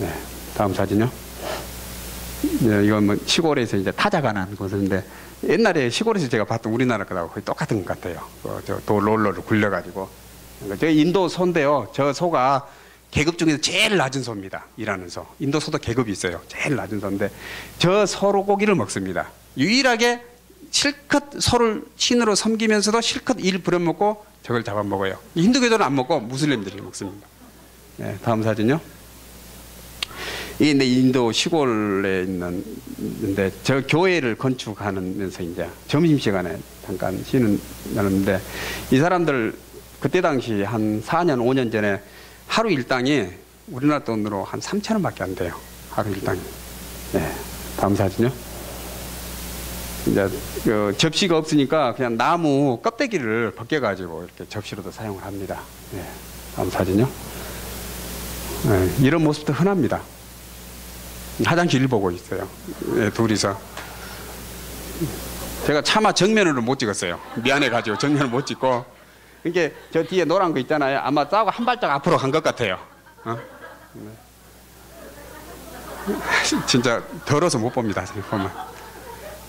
예. 다음 사진요. 예, 이건 뭐 시골에서 이제 타작하는 곳인데 옛날에 시골에서 제가 봤던 우리나라 거하고 거의 똑같은 것 같아요. 저 롤러를 굴려가지고. 저 인도 소인데요. 저 소가 계급 중에서 제일 낮은 소입니다. 일하는 소. 인도 소도 계급이 있어요. 제일 낮은 소인데 저 소로 고기를 먹습니다. 유일하게 실컷 소를 신으로 섬기면서도 실컷 일 부려먹고 저걸 잡아먹어요. 힌두교도는 안 먹고 무슬림들이 먹습니다. 네, 다음 사진요. 이게 인도 시골에 있는데 저 교회를 건축하면서 이제 점심시간에 잠깐 쉬는 날인데 이 사람들 그때 당시 한 4년 5년 전에 하루 일당이 우리나라 돈으로 한 3,000원밖에 안 돼요. 하루 일당이. 네, 다음 사진요. 이제 접시가 없으니까 그냥 나무 껍데기를 벗겨가지고 이렇게 접시로도 사용을 합니다. 네, 다음 사진요. 네, 이런 모습도 흔합니다. 화장실을 보고 있어요. 네, 둘이서. 제가 차마 정면으로 못 찍었어요. 미안해가지고 정면을 못 찍고. 이게 저 뒤에 노란 거 있잖아요. 아마 싸고 한 발짝 앞으로 간 것 같아요. 네. 진짜 더러워서 못 봅니다. 보면.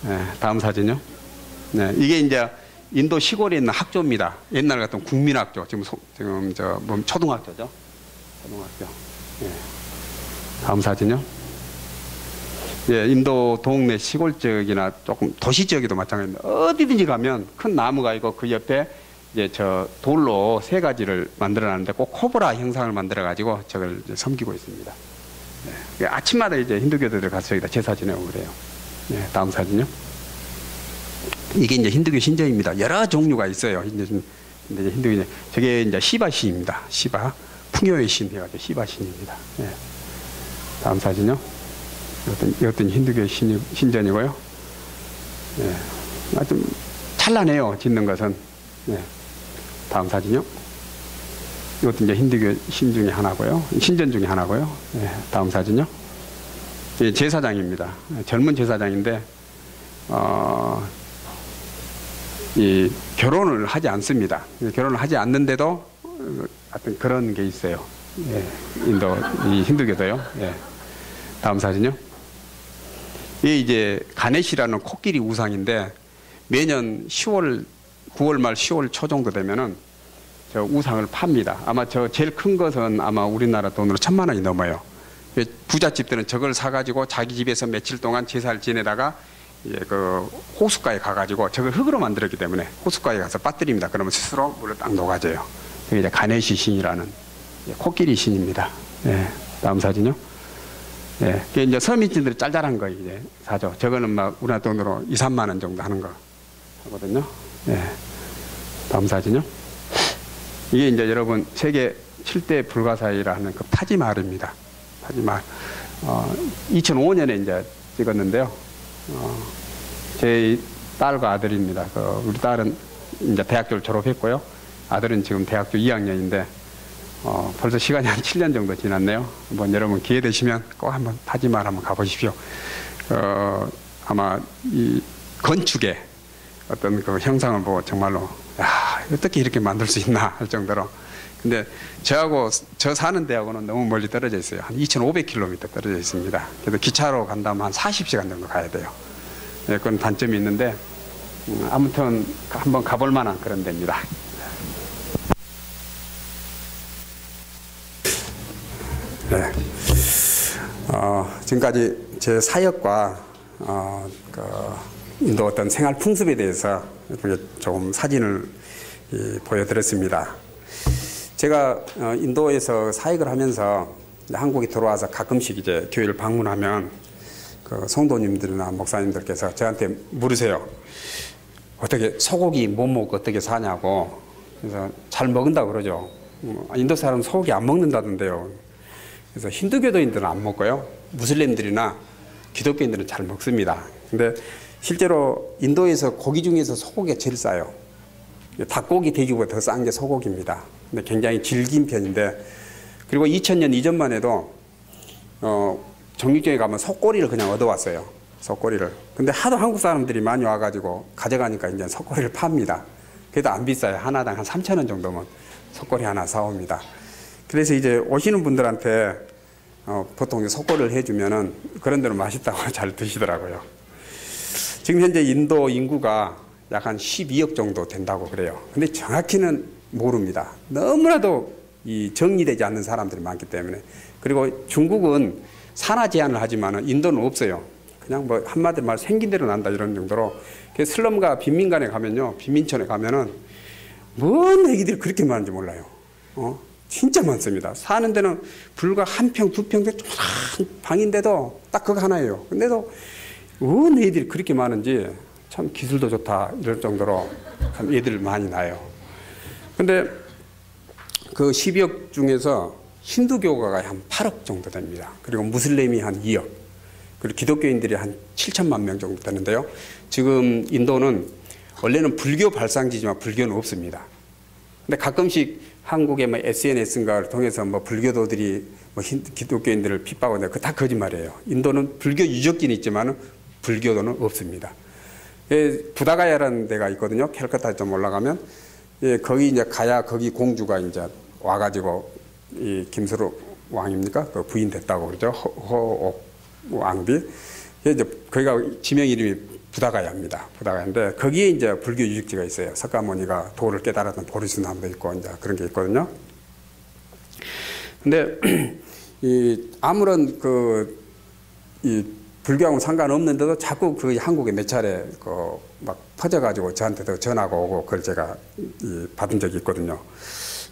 네, 다음 사진요. 네, 이게 이제 인도 시골에 있는 학교입니다. 옛날 같은 국민학교. 지금 저 초등학교죠. 초등학교. 네. 다음 사진요. 예, 인도 동네 시골 지역이나 조금 도시 지역에도 마찬가지입니다. 어디든지 가면 큰 나무가 있고 그 옆에 이제 저 돌로 3가지를 만들어놨는데 꼭 코브라 형상을 만들어가지고 저걸 이제 섬기고 있습니다. 네. 아침마다 이제 힌두교도들 가서 여기다 제사 지내고 그래요. 네, 다음 사진요. 이게 이제 힌두교 신전입니다. 여러 종류가 있어요. 이제 힌두교 저게 이제 시바 신입니다. 시바 풍요의 신 해가지고 시바 신입니다. 네. 다음 사진요. 이것도 힌두교 신전이고요. 네. 좀 찬란해요. 짓는 것은. 네. 다음 사진요. 이것도 이제 힌두교 신전 중에 하나고요. 네. 다음 사진요. 예, 제사장입니다. 젊은 제사장인데 이 결혼을 하지 않습니다. 결혼을 하지 않는데도 어떤 그런 게 있어요. 예, 이 힌두교도요. 예. 다음 사진요. 이게 이제 가네시라는 코끼리 우상인데 매년 9월 말 10월 초 정도 되면은 저 우상을 팝니다. 아마 저 제일 큰 것은 아마 우리나라 돈으로 1,000만 원이 넘어요. 부잣집들은 저걸 사가지고 자기 집에서 며칠 동안 제사를 지내다가 이제 그 호숫가에 가가지고 저걸 흙으로 만들었기 때문에 호숫가에 가서 빠뜨립니다. 그러면 스스로 물을 딱 녹아져요. 그게 이제 가네시 신이라는 코끼리 신입니다. 네, 다음 사진요. 네, 그게 이제 서민층들이 짤짤한 거 이제 사죠. 저거는 막 우리나라 돈으로 2, 3만 원 정도 하는 거 하거든요. 네, 다음 사진요. 이게 이제 여러분 세계 7대 불가사의라는 그 타지마할입니다. 타지마할. 2005년에 이제 찍었는데요. 제 딸과 아들입니다. 우리 딸은 이제 대학교를 졸업했고요. 아들은 지금 대학교 2학년인데 벌써 시간이 한 7년 정도 지났네요. 한번 여러분 기회 되시면 꼭 한번 타지마할 한번 가보십시오. 아마 이 건축의 어떤 그 형상을 보고 정말로 어떻게 이렇게 만들 수 있나 할 정도로. 근데 저 사는 데하고는 너무 멀리 떨어져 있어요. 한 2,500km 떨어져 있습니다. 그래서 기차로 간다면 한 40시간 정도 가야 돼요. 네, 그건 단점이 있는데 아무튼 한번 가볼 만한 그런 데입니다. 네. 지금까지 제 사역과 인도 어떤 생활 풍습에 대해서 조금 사진을 보여드렸습니다. 제가 인도에서 사역을 하면서 한국에 들어와서 가끔씩 이제 교회를 방문하면 그 성도님들이나 목사님들께서 저한테 물으세요. 어떻게 소고기 뭐 먹고 어떻게 사냐고. 그래서 잘 먹는다 그러죠. 인도 사람은 소고기 안 먹는다던데요. 그래서 힌두교도인들은 안 먹고요. 무슬림들이나 기독교인들은 잘 먹습니다. 근데 실제로 인도에서 고기 중에서 소고기가 제일 싸요. 닭고기, 돼지고기가 더 싼 게 소고기입니다. 근데 굉장히 질긴 편인데, 그리고 2000년 이전만 해도 정육점에 가면 속꼬리를 그냥 얻어왔어요. 속꼬리를. 근데 하도 한국 사람들이 많이 와가지고 가져가니까 이제 속꼬리를 팝니다. 그래도 안 비싸요. 하나당 한 3,000원 정도면 속꼬리 하나 사옵니다. 그래서 이제 오시는 분들한테 보통 속꼬리를 해주면은 그런 대로 맛있다고 잘 드시더라고요. 지금 현재 인도 인구가 약 한 12억 정도 된다고 그래요. 근데 정확히는 모릅니다. 너무나도 이 정리되지 않는 사람들이 많기 때문에. 그리고 중국은 산하 제한을 하지만은 인도는 없어요. 그냥 뭐 한마디로 말 생긴 대로 난다 이런 정도로. 그래서 슬럼과 빈민간에 가면요, 빈민촌에 가면은 뭔 애기들이 그렇게 많은지 몰라요. 진짜 많습니다. 사는 데는 불과 한 평, 두 평 된 조그만 방인데도 딱 그거 하나예요. 근데도 뭔 애들이 그렇게 많은지 참 기술도 좋다 이럴 정도로 참 애들 많이 나요. 근데 그 12억 중에서 힌두교가 한 8억 정도 됩니다. 그리고 무슬림이 한 2억. 그리고 기독교인들이 한 7천만 명 정도 되는데요. 지금 인도는 원래는 불교 발상지지만 불교는 없습니다. 근데 가끔씩 한국의 뭐 SNS인가를 통해서 뭐 불교도들이 뭐 기독교인들을 핍박하는데 그거 다 거짓말이에요. 인도는 불교 유적지는 있지만 불교도는 없습니다. 부다가야라는 데가 있거든요. 캘커타에 좀 올라가면. 거기 이제 가야 거기 공주가 이제 와가지고 이 김수로 왕입니까? 그 부인 됐다고 그러죠. 호옥 왕비. 이제 거기가 지명 이름이 부다가야입니다. 부다가야인데 거기에 이제 불교 유적지가 있어요. 석가모니가 도를 깨달았던 보리수나무도 있고 이제 그런 게 있거든요. 근데 아무런 이 불교하고는 상관없는데도 자꾸 그 한국에 몇 차례 막 퍼져가지고 저한테도 전화가 오고 그걸 제가 받은 적이 있거든요.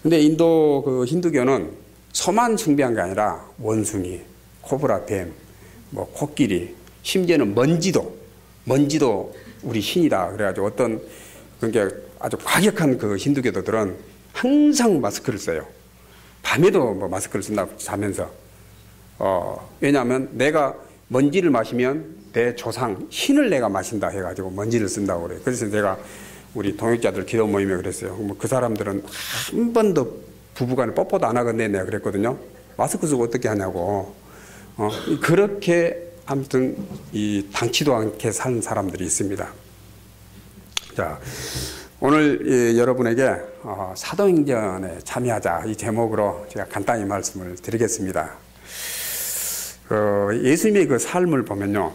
근데 인도 그 힌두교는 소만 숭배한 게 아니라 원숭이, 코브라 뱀, 뭐 코끼리, 심지어는 먼지도 우리 신이다. 그래가지고 어떤 그게 아주 과격한 그 힌두교도들은 항상 마스크를 써요. 밤에도 뭐 마스크를 쓴다고 자면서. 왜냐하면 내가 먼지를 마시면 내 조상, 신을 내가 마신다 해가지고 먼지를 쓴다고 그래요. 그래서 내가 우리 동역자들 기도 모임에 그랬어요. 뭐 그 사람들은 한 번도 부부간에 뽀뽀도 안 하겠네 내가 그랬거든요. 마스크 쓰고 어떻게 하냐고. 그렇게 아무튼 이 당치도 않게 사는 사람들이 있습니다. 자, 오늘 여러분에게 사도행전에 참여하자 이 제목으로 제가 간단히 말씀을 드리겠습니다. 예수님의 그 삶을 보면요,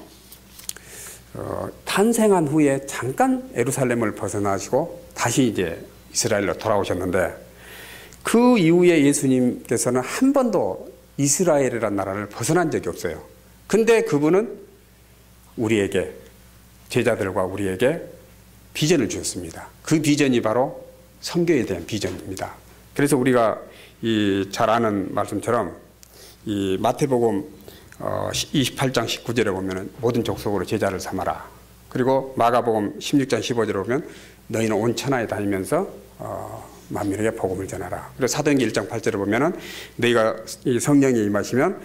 탄생한 후에 잠깐 예루살렘을 벗어나시고 다시 이제 이스라엘로 돌아오셨는데 그 이후에 예수님께서는 한 번도 이스라엘이라는 나라를 벗어난 적이 없어요. 근데 그분은 우리에게, 제자들과 우리에게 비전을 주셨습니다. 그 비전이 바로 선교에 대한 비전입니다. 그래서 우리가 잘 아는 말씀처럼 이 마태복음 28장 19절에 보면은 모든 족속으로 제자를 삼아라. 그리고 마가복음 16장 15절에 보면 너희는 온 천하에 다니면서 만민에게 복음을 전하라. 그리고 사도행전 1장 8절에 보면은 너희가 이 성령이 임하시면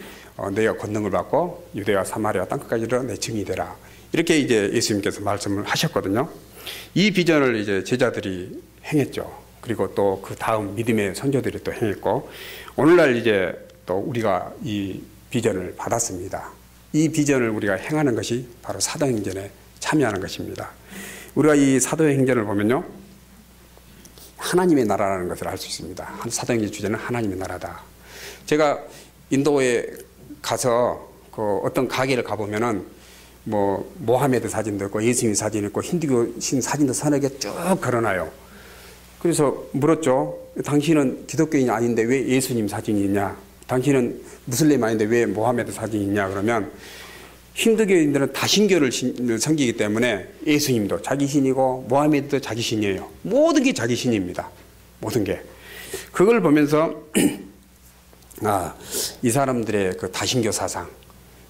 너희가 권능을 받고 유대와 사마리아 땅끝까지 이르러 내 증인이 되라. 이렇게 이제 예수님께서 말씀을 하셨거든요. 이 비전을 이제 제자들이 행했죠. 그리고 또 그 다음 믿음의 선조들이 또 행했고, 오늘날 이제 또 우리가 이 비전을 받았습니다. 이 비전을 우리가 행하는 것이 바로 사도행전에 참여하는 것입니다. 우리가 이 사도행전을 보면요, 하나님의 나라라는 것을 알 수 있습니다. 사도행전 주제는 하나님의 나라다. 제가 인도에 가서 그 어떤 가게를 가보면은 뭐 모하메드 사진도 있고 예수님 사진이 있고 힌두교 신 사진도 서너 개 쭉 걸어놔요. 그래서 물었죠. 당신은 기독교인이 아닌데 왜 예수님 사진이 있냐? 당신은 무슬림 아닌데 왜 모하메드 사진이 있냐? 그러면 힌두교인들은 다신교를 섬기기 때문에 예수님도 자기 신이고 모하메드도 자기 신이에요. 모든 게 자기 신입니다. 모든 게. 그걸 보면서 이 사람들의 그 다신교 사상.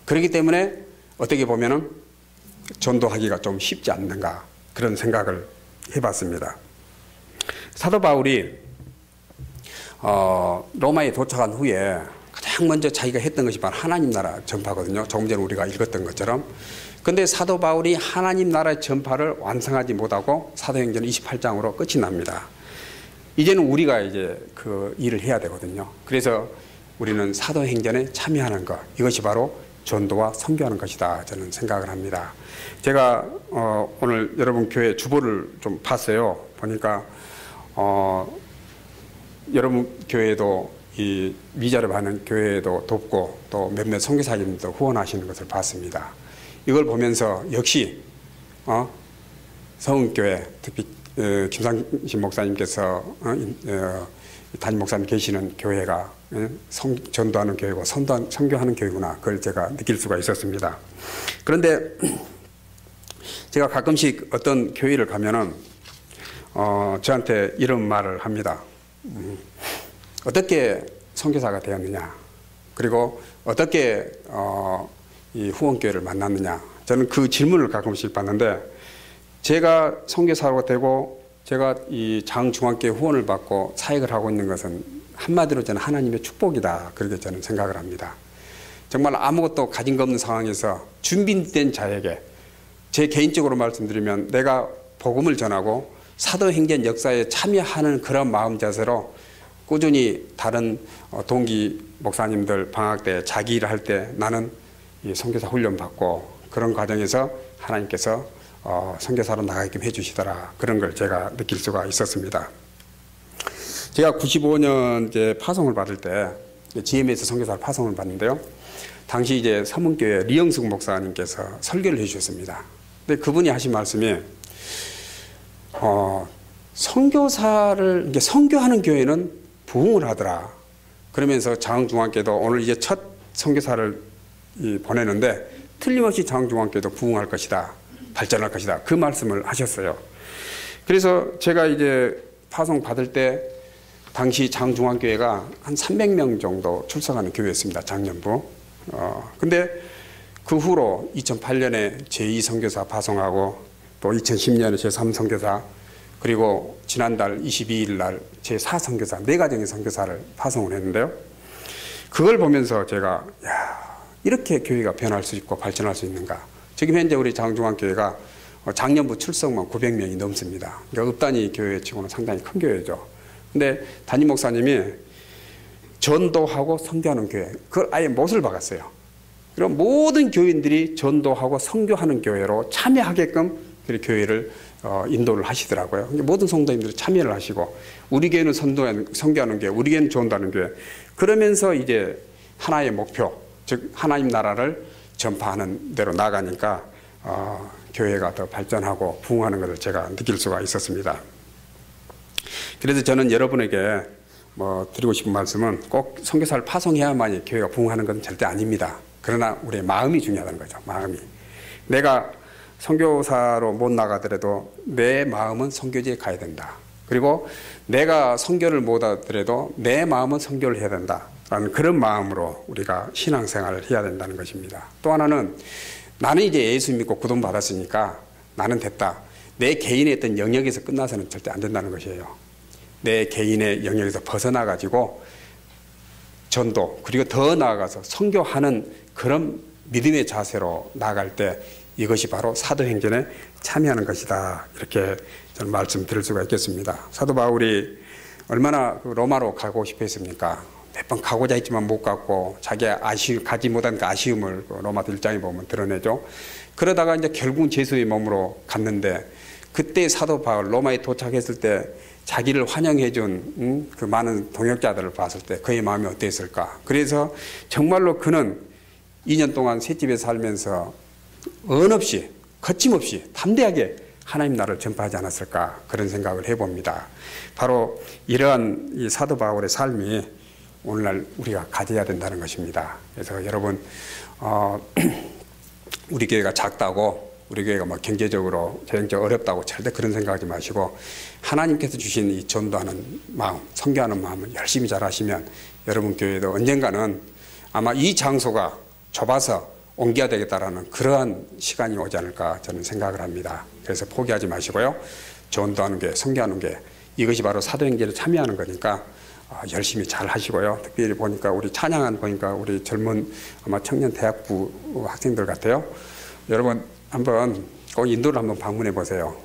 그렇기 때문에 어떻게 보면은 전도하기가 좀 쉽지 않는가 그런 생각을 해봤습니다. 사도 바울이 로마에 도착한 후에 가장 먼저 자기가 했던 것이 바로 하나님 나라 전파거든요. 조금 전에 우리가 읽었던 것처럼. 근데 사도 바울이 하나님 나라의 전파를 완성하지 못하고 사도행전 28장으로 끝이 납니다. 이제는 우리가 이제 그 일을 해야 되거든요. 그래서 우리는 사도행전에 참여하는 것, 이것이 바로 전도와 선교하는 것이다, 저는 생각을 합니다. 제가 오늘 여러분 교회 주보를 좀 봤어요. 보니까 여러분 교회도 이 미자를 받는 교회도 돕고 또 몇몇 선교사님도 후원하시는 것을 봤습니다. 이걸 보면서 역시 서흥교회, 특히 김상신 목사님께서 담임 목사님 계시는 교회가 전도하는 교회고 선교하는 교회구나, 그걸 제가 느낄 수가 있었습니다. 그런데 제가 가끔씩 어떤 교회를 가면은 저한테 이런 말을 합니다. 어떻게 선교사가 되었느냐, 그리고 어떻게 이 후원교회를 만났느냐. 저는 그 질문을 가끔씩 받는데, 제가 선교사가 되고 제가 이 장중앙교회 후원을 받고 사역을 하고 있는 것은 한마디로 저는 하나님의 축복이다, 그렇게 저는 생각을 합니다. 정말 아무것도 가진 거 없는 상황에서 준비된 자에게, 제 개인적으로 말씀드리면 내가 복음을 전하고 사도행전 역사에 참여하는 그런 마음 자세로 꾸준히 다른 동기 목사님들 방학 때 자기 일을 할 때 나는 이 선교사 훈련 받고 그런 과정에서 하나님께서 선교사로 나가게끔 해주시더라, 그런 걸 제가 느낄 수가 있었습니다. 제가 95년 이제 파송을 받을 때 GM에서 선교사를 파송을 받는데요. 당시 이제 서문교회 리영숙 목사님께서 설교를 해주셨습니다. 근데 그분이 하신 말씀이 선교사를 이제 선교하는 교회는 부흥을 하더라. 그러면서 장중앙교회도 오늘 이제 첫 선교사를 보내는데 틀림없이 장중앙교회도 부흥할 것이다, 발전할 것이다, 그 말씀을 하셨어요. 그래서 제가 이제 파송 받을 때 당시 장중앙교회가 한 300명 정도 출석하는 교회였습니다, 작년부. 근데 그 후로 2008년에 제2선교사 파송하고 또 2010년에 제3선교사, 그리고 지난달 22일 날 제4선교사, 4가정의 선교사를 파송을 했는데요. 그걸 보면서 제가 이렇게 교회가 변할 수 있고 발전할 수 있는가. 지금 현재 우리 장중앙교회가 작년부 출석만 900명이 넘습니다. 그러니까 읍단위 교회 치고는 상당히 큰 교회죠. 근데 담임 목사님이 전도하고 선교하는 교회, 그걸 아예 못을 박았어요. 그럼 모든 교인들이 전도하고 선교하는 교회로 참여하게끔 교회를 인도를 하시더라고요. 모든 성도님들이 참여를 하시고, 우리 교회는 선교하는 교회, 우리 교회는 전도하는 교회. 그러면서 이제 하나의 목표, 즉 하나님 나라를 전파하는 대로 나가니까 교회가 더 발전하고 부흥하는 것을 제가 느낄 수가 있었습니다. 그래서 저는 여러분에게 드리고 싶은 말씀은, 꼭 선교사를 파송해야만이 교회가 부흥하는 것은 절대 아닙니다. 그러나 우리의 마음이 중요하다는 거죠. 마음이. 내가 선교사로 못 나가더라도 내 마음은 선교지에 가야 된다. 그리고 내가 선교를 못 하더라도 내 마음은 선교를 해야 된다라는 그런 마음으로 우리가 신앙생활을 해야 된다는 것입니다. 또 하나는, 나는 이제 예수 믿고 구원 받았으니까 나는 됐다, 내 개인의 어떤 영역에서 끝나서는 절대 안 된다는 것이에요. 내 개인의 영역에서 벗어나가지고 전도, 그리고 더 나아가서 선교하는 그런 믿음의 자세로 나아갈 때 이것이 바로 사도행전에 참여하는 것이다, 이렇게 저는 말씀드릴 수가 있겠습니다. 사도 바울이 얼마나 로마로 가고 싶어 했습니까? 몇 번 가고자 했지만 못 갔고, 자기가 가지 못한 그 아쉬움을 로마서 1장에 보면 드러내죠. 그러다가 이제 결국은 제수의 몸으로 갔는데, 그때 사도 바울 로마에 도착했을 때 자기를 환영해준 그 많은 동역자들을 봤을 때 그의 마음이 어땠을까? 그래서 정말로 그는 2년 동안 셋집에 살면서 언없이, 거침없이 담대하게 하나님 나라를 전파하지 않았을까, 그런 생각을 해봅니다. 바로 이러한 이 사도 바울의 삶이 오늘날 우리가 가져야 된다는 것입니다. 그래서 여러분, 우리 교회가 작다고, 우리 교회가 경제적으로 재정적으로 어렵다고 절대 그런 생각하지 마시고, 하나님께서 주신 이 전도하는 마음, 선교하는 마음을 열심히 잘 하시면 여러분 교회도 언젠가는 아마 이 장소가 좁아서 옮겨야 되겠다라는 그러한 시간이 오지 않을까 저는 생각을 합니다. 그래서 포기하지 마시고요. 전도하는 게, 선교하는 게, 이것이 바로 사도행전에 참여하는 거니까 열심히 잘 하시고요. 특별히 보니까 우리 찬양한 보니까 우리 젊은 아마 청년 대학부 학생들 같아요. 여러분 한번 꼭 인도를 한번 방문해 보세요.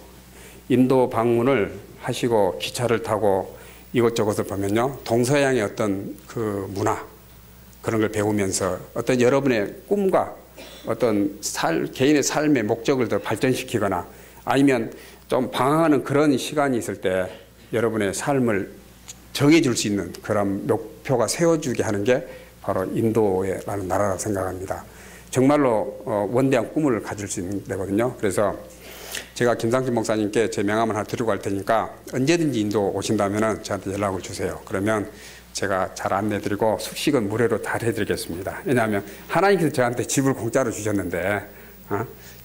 인도 방문을 하시고 기차를 타고 이것저것을 보면요, 동서양의 어떤 그 문화 그런 걸 배우면서 어떤 여러분의 꿈과 어떤 개인의 삶의 목적을 더 발전시키거나 아니면 좀 방황하는 그런 시간이 있을 때 여러분의 삶을 정해줄 수 있는 그런 목표가 세워주게 하는 게 바로 인도라는 나라라고 생각합니다. 정말로 원대한 꿈을 가질 수 있는 데거든요. 그래서 제가 김상진 목사님께 제 명함을 하나 드리고 갈 테니까 언제든지 인도 오신다면 저한테 연락을 주세요. 그러면 제가 잘 안내해드리고 숙식은 무료로 다 해드리겠습니다. 왜냐하면 하나님께서 저한테 집을 공짜로 주셨는데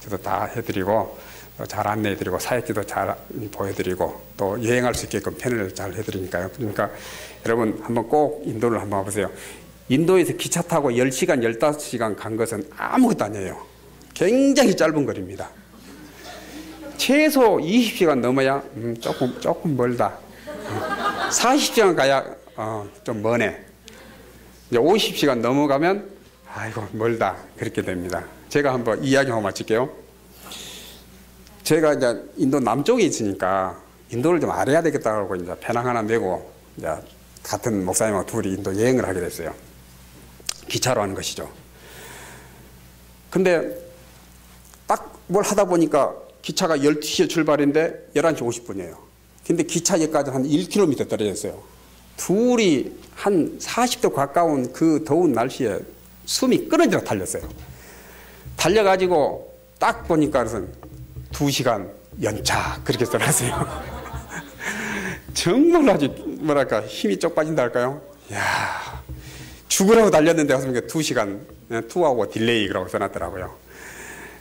저도 다 해드리고 잘 안내해드리고 사역지도 잘 보여드리고 또 여행할 수 있게끔 편을 잘 해드리니까요. 그러니까 여러분 한번 꼭 인도를 한번 와보세요. 인도에서 기차 타고 10시간, 15시간 간 것은 아무것도 아니에요. 굉장히 짧은 거리입니다. 최소 20시간 넘어야 조금 멀다. 40시간 가야 좀 머네. 이제 50시간 넘어가면 아이고 멀다 그렇게 됩니다. 제가 한번 이야기 한번 마칠게요. 제가 이제 인도 남쪽에 있으니까 인도를 좀 알아야 되겠다고 이제 배낭 하나 메고 이제 같은 목사님하고 둘이 인도 여행을 하게 됐어요. 기차로 하는 것이죠. 근데 딱 뭘 하다 보니까 기차가 12시에 출발인데 11시 50분이에요. 근데 기차역까지 한 1km 떨어졌어요. 둘이 한 40도 가까운 그 더운 날씨에 숨이 끊어지라 달렸어요. 달려가지고 딱 보니까 2시간 연차 그렇게 써놨어요. 정말 아주 뭐랄까 힘이 쪽 빠진다 할까요? 이야, 죽으라고 달렸는데 2시간 투하고 딜레이 라고 써놨더라고요.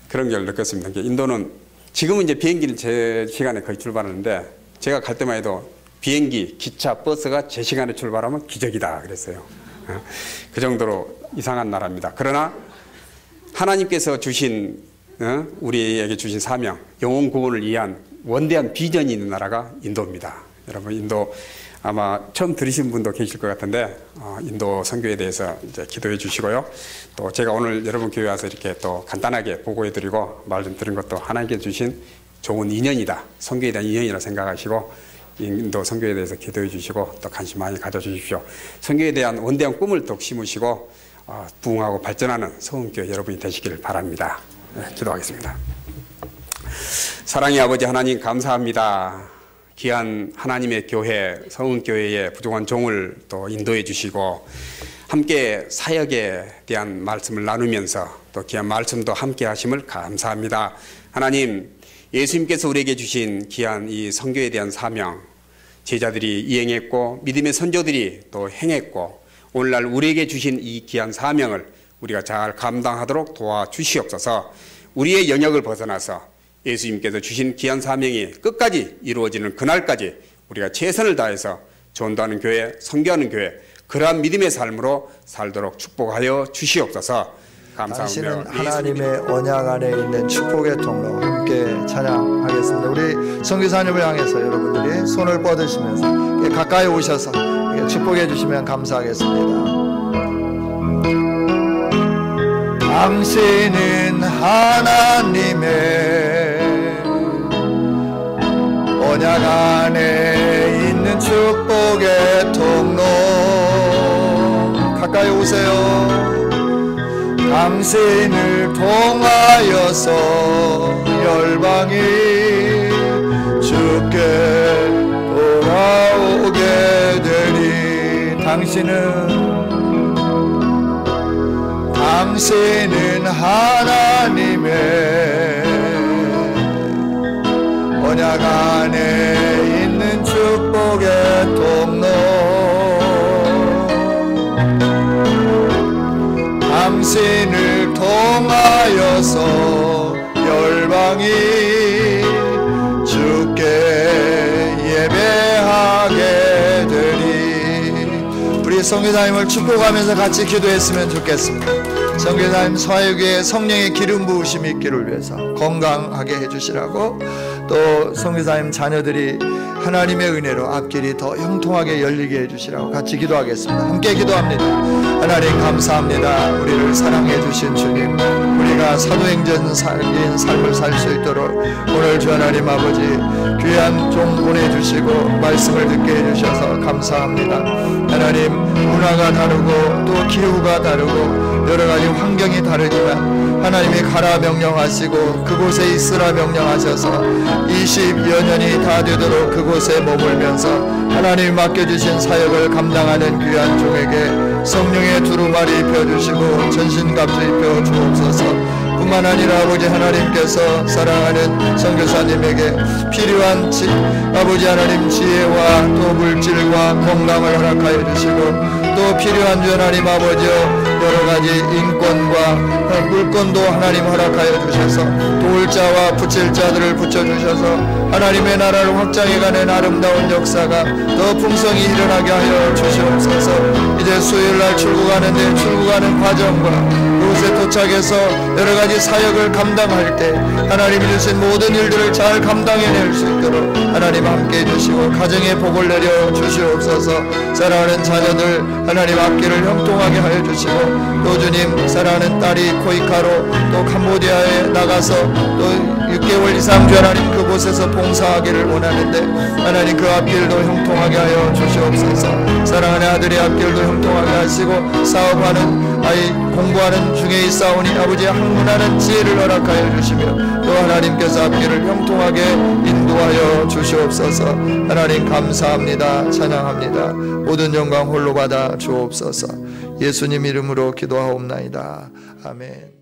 그런 걸 느꼈습니다. 인도는 지금은 이제 비행기는 제 시간에 거의 출발하는데 제가 갈 때만 해도 비행기, 기차, 버스가 제 시간에 출발하면 기적이다 그랬어요. 그 정도로 이상한 나라입니다. 그러나 하나님께서 주신 우리에게 주신 사명, 영혼 구원을 위한 원대한 비전이 있는 나라가 인도입니다. 여러분 인도 아마 처음 들으신 분도 계실 것 같은데 인도 선교에 대해서 이제 기도해 주시고요. 또 제가 오늘 여러분 교회 와서 이렇게 또 간단하게 보고해 드리고 말 좀 들은 것도 하나님께 주신 좋은 인연이다. 선교에 대한 인연이라 생각하시고 인도 선교에 대해서 기도해 주시고 또 관심 많이 가져 주십시오. 선교에 대한 원대한 꿈을 또 심으시고 부흥하고 발전하는 서운교회 여러분이 되시기를 바랍니다. 네, 기도하겠습니다. 사랑의 아버지 하나님 감사합니다. 귀한 하나님의 교회 서운교회의 부족한 종을 또 인도해 주시고 함께 사역에 대한 말씀을 나누면서 또 귀한 말씀도 함께 하심을 감사합니다. 하나님, 예수님께서 우리에게 주신 귀한 이 선교에 대한 사명 제자들이 이행했고 믿음의 선조들이 또 행했고 오늘날 우리에게 주신 이 귀한 사명을 우리가 잘 감당하도록 도와주시옵소서. 우리의 영역을 벗어나서 예수님께서 주신 귀한 사명이 끝까지 이루어지는 그날까지 우리가 최선을 다해서 전도하는 교회, 선교하는 교회, 그러한 믿음의 삶으로 살도록 축복하여 주시옵소서. 감사합니다. 당신은 하나님의 언약 안에 있는 축복의 통로 함께 찬양하겠습니다. 우리 선교사님을 향해서 여러분들이 손을 뻗으시면서 가까이 오셔서 축복해 주시면 감사하겠습니다. 당신은 하나님의 언약 안에 있는 축복의 통로 가까이 오세요. 당신을 통하여서 열방이 주께 돌아오게 되리. 당신은 하나님의 언약 안에 있는 축복의 통로. 당신을 통하여서 열방이 주께 예배하게 되리. 우리 선교사님을 축복하면서 같이 기도했으면 좋겠습니다. 선교사님 사역에 성령의 기름 부으심이 있기를 위해서 건강하게 해주시라고 또 선교사님 자녀들이 하나님의 은혜로 앞길이 더 형통하게 열리게 해주시라고 같이 기도하겠습니다. 함께 기도합니다. 하나님 감사합니다. 우리를 사랑해 주신 주님, 우리가 사도행전인 삶을 살 수 있도록 오늘 주 하나님 아버지 귀한 종 보내주시고 말씀을 듣게 해주셔서 감사합니다. 하나님, 문화가 다르고 또 기후가 다르고 여러 가지 환경이 다르지만 하나님이 가라 명령하시고 그곳에 있으라 명령하셔서 20여 년이 다 되도록 그곳에 머물면서 하나님이 맡겨주신 사역을 감당하는 귀한 종에게 성령의 두루마리 입혀주시고 전신갑주 입혀 주옵소서. 뿐만 아니라 아버지 하나님께서 사랑하는 선교사님에게 필요한 아버지 하나님 지혜와 또 물질과 건강을 허락하여 주시고 또 필요한 주 하나님 아버지여 여러 가지 인권과 물권도 하나님 허락하여 주셔서 도울 자와 붙일 자들을 붙여주셔서 하나님의 나라를 확장해가는 아름다운 역사가 더 풍성히 일어나게 하여 주시옵소서. 이제 수요일날 출국하는데 출국하는 과정과 그곳에 도착해서 여러 가지 사역을 감당할 때 하나님이 주신 모든 일들을 잘 감당해낼 수 있도록 하나님 함께 해주시고 가정에 복을 내려 주시옵소서. 사랑하는 자녀들 하나님 앞길을 형통하게 하여 주시고 또 주님 사랑하는 딸이 코이카로 또 캄보디아에 나가서 또 6개월 이상 주 하나님 그곳에서 봉사하기를 원하는데 하나님 그 앞길도 형통하게 하여 주시옵소서. 사랑하는 아들의 앞길도 형통하게 하시고 사업하는 아이 공부하는 중에 있사오니 아버지 학문하는 지혜를 허락하여 주시며 또 하나님께서 앞길을 형통하게 인도하여 주시옵소서. 하나님 감사합니다. 찬양합니다. 모든 영광 홀로 받아 주옵소서. 예수님 이름으로 기도하옵나이다. 아멘.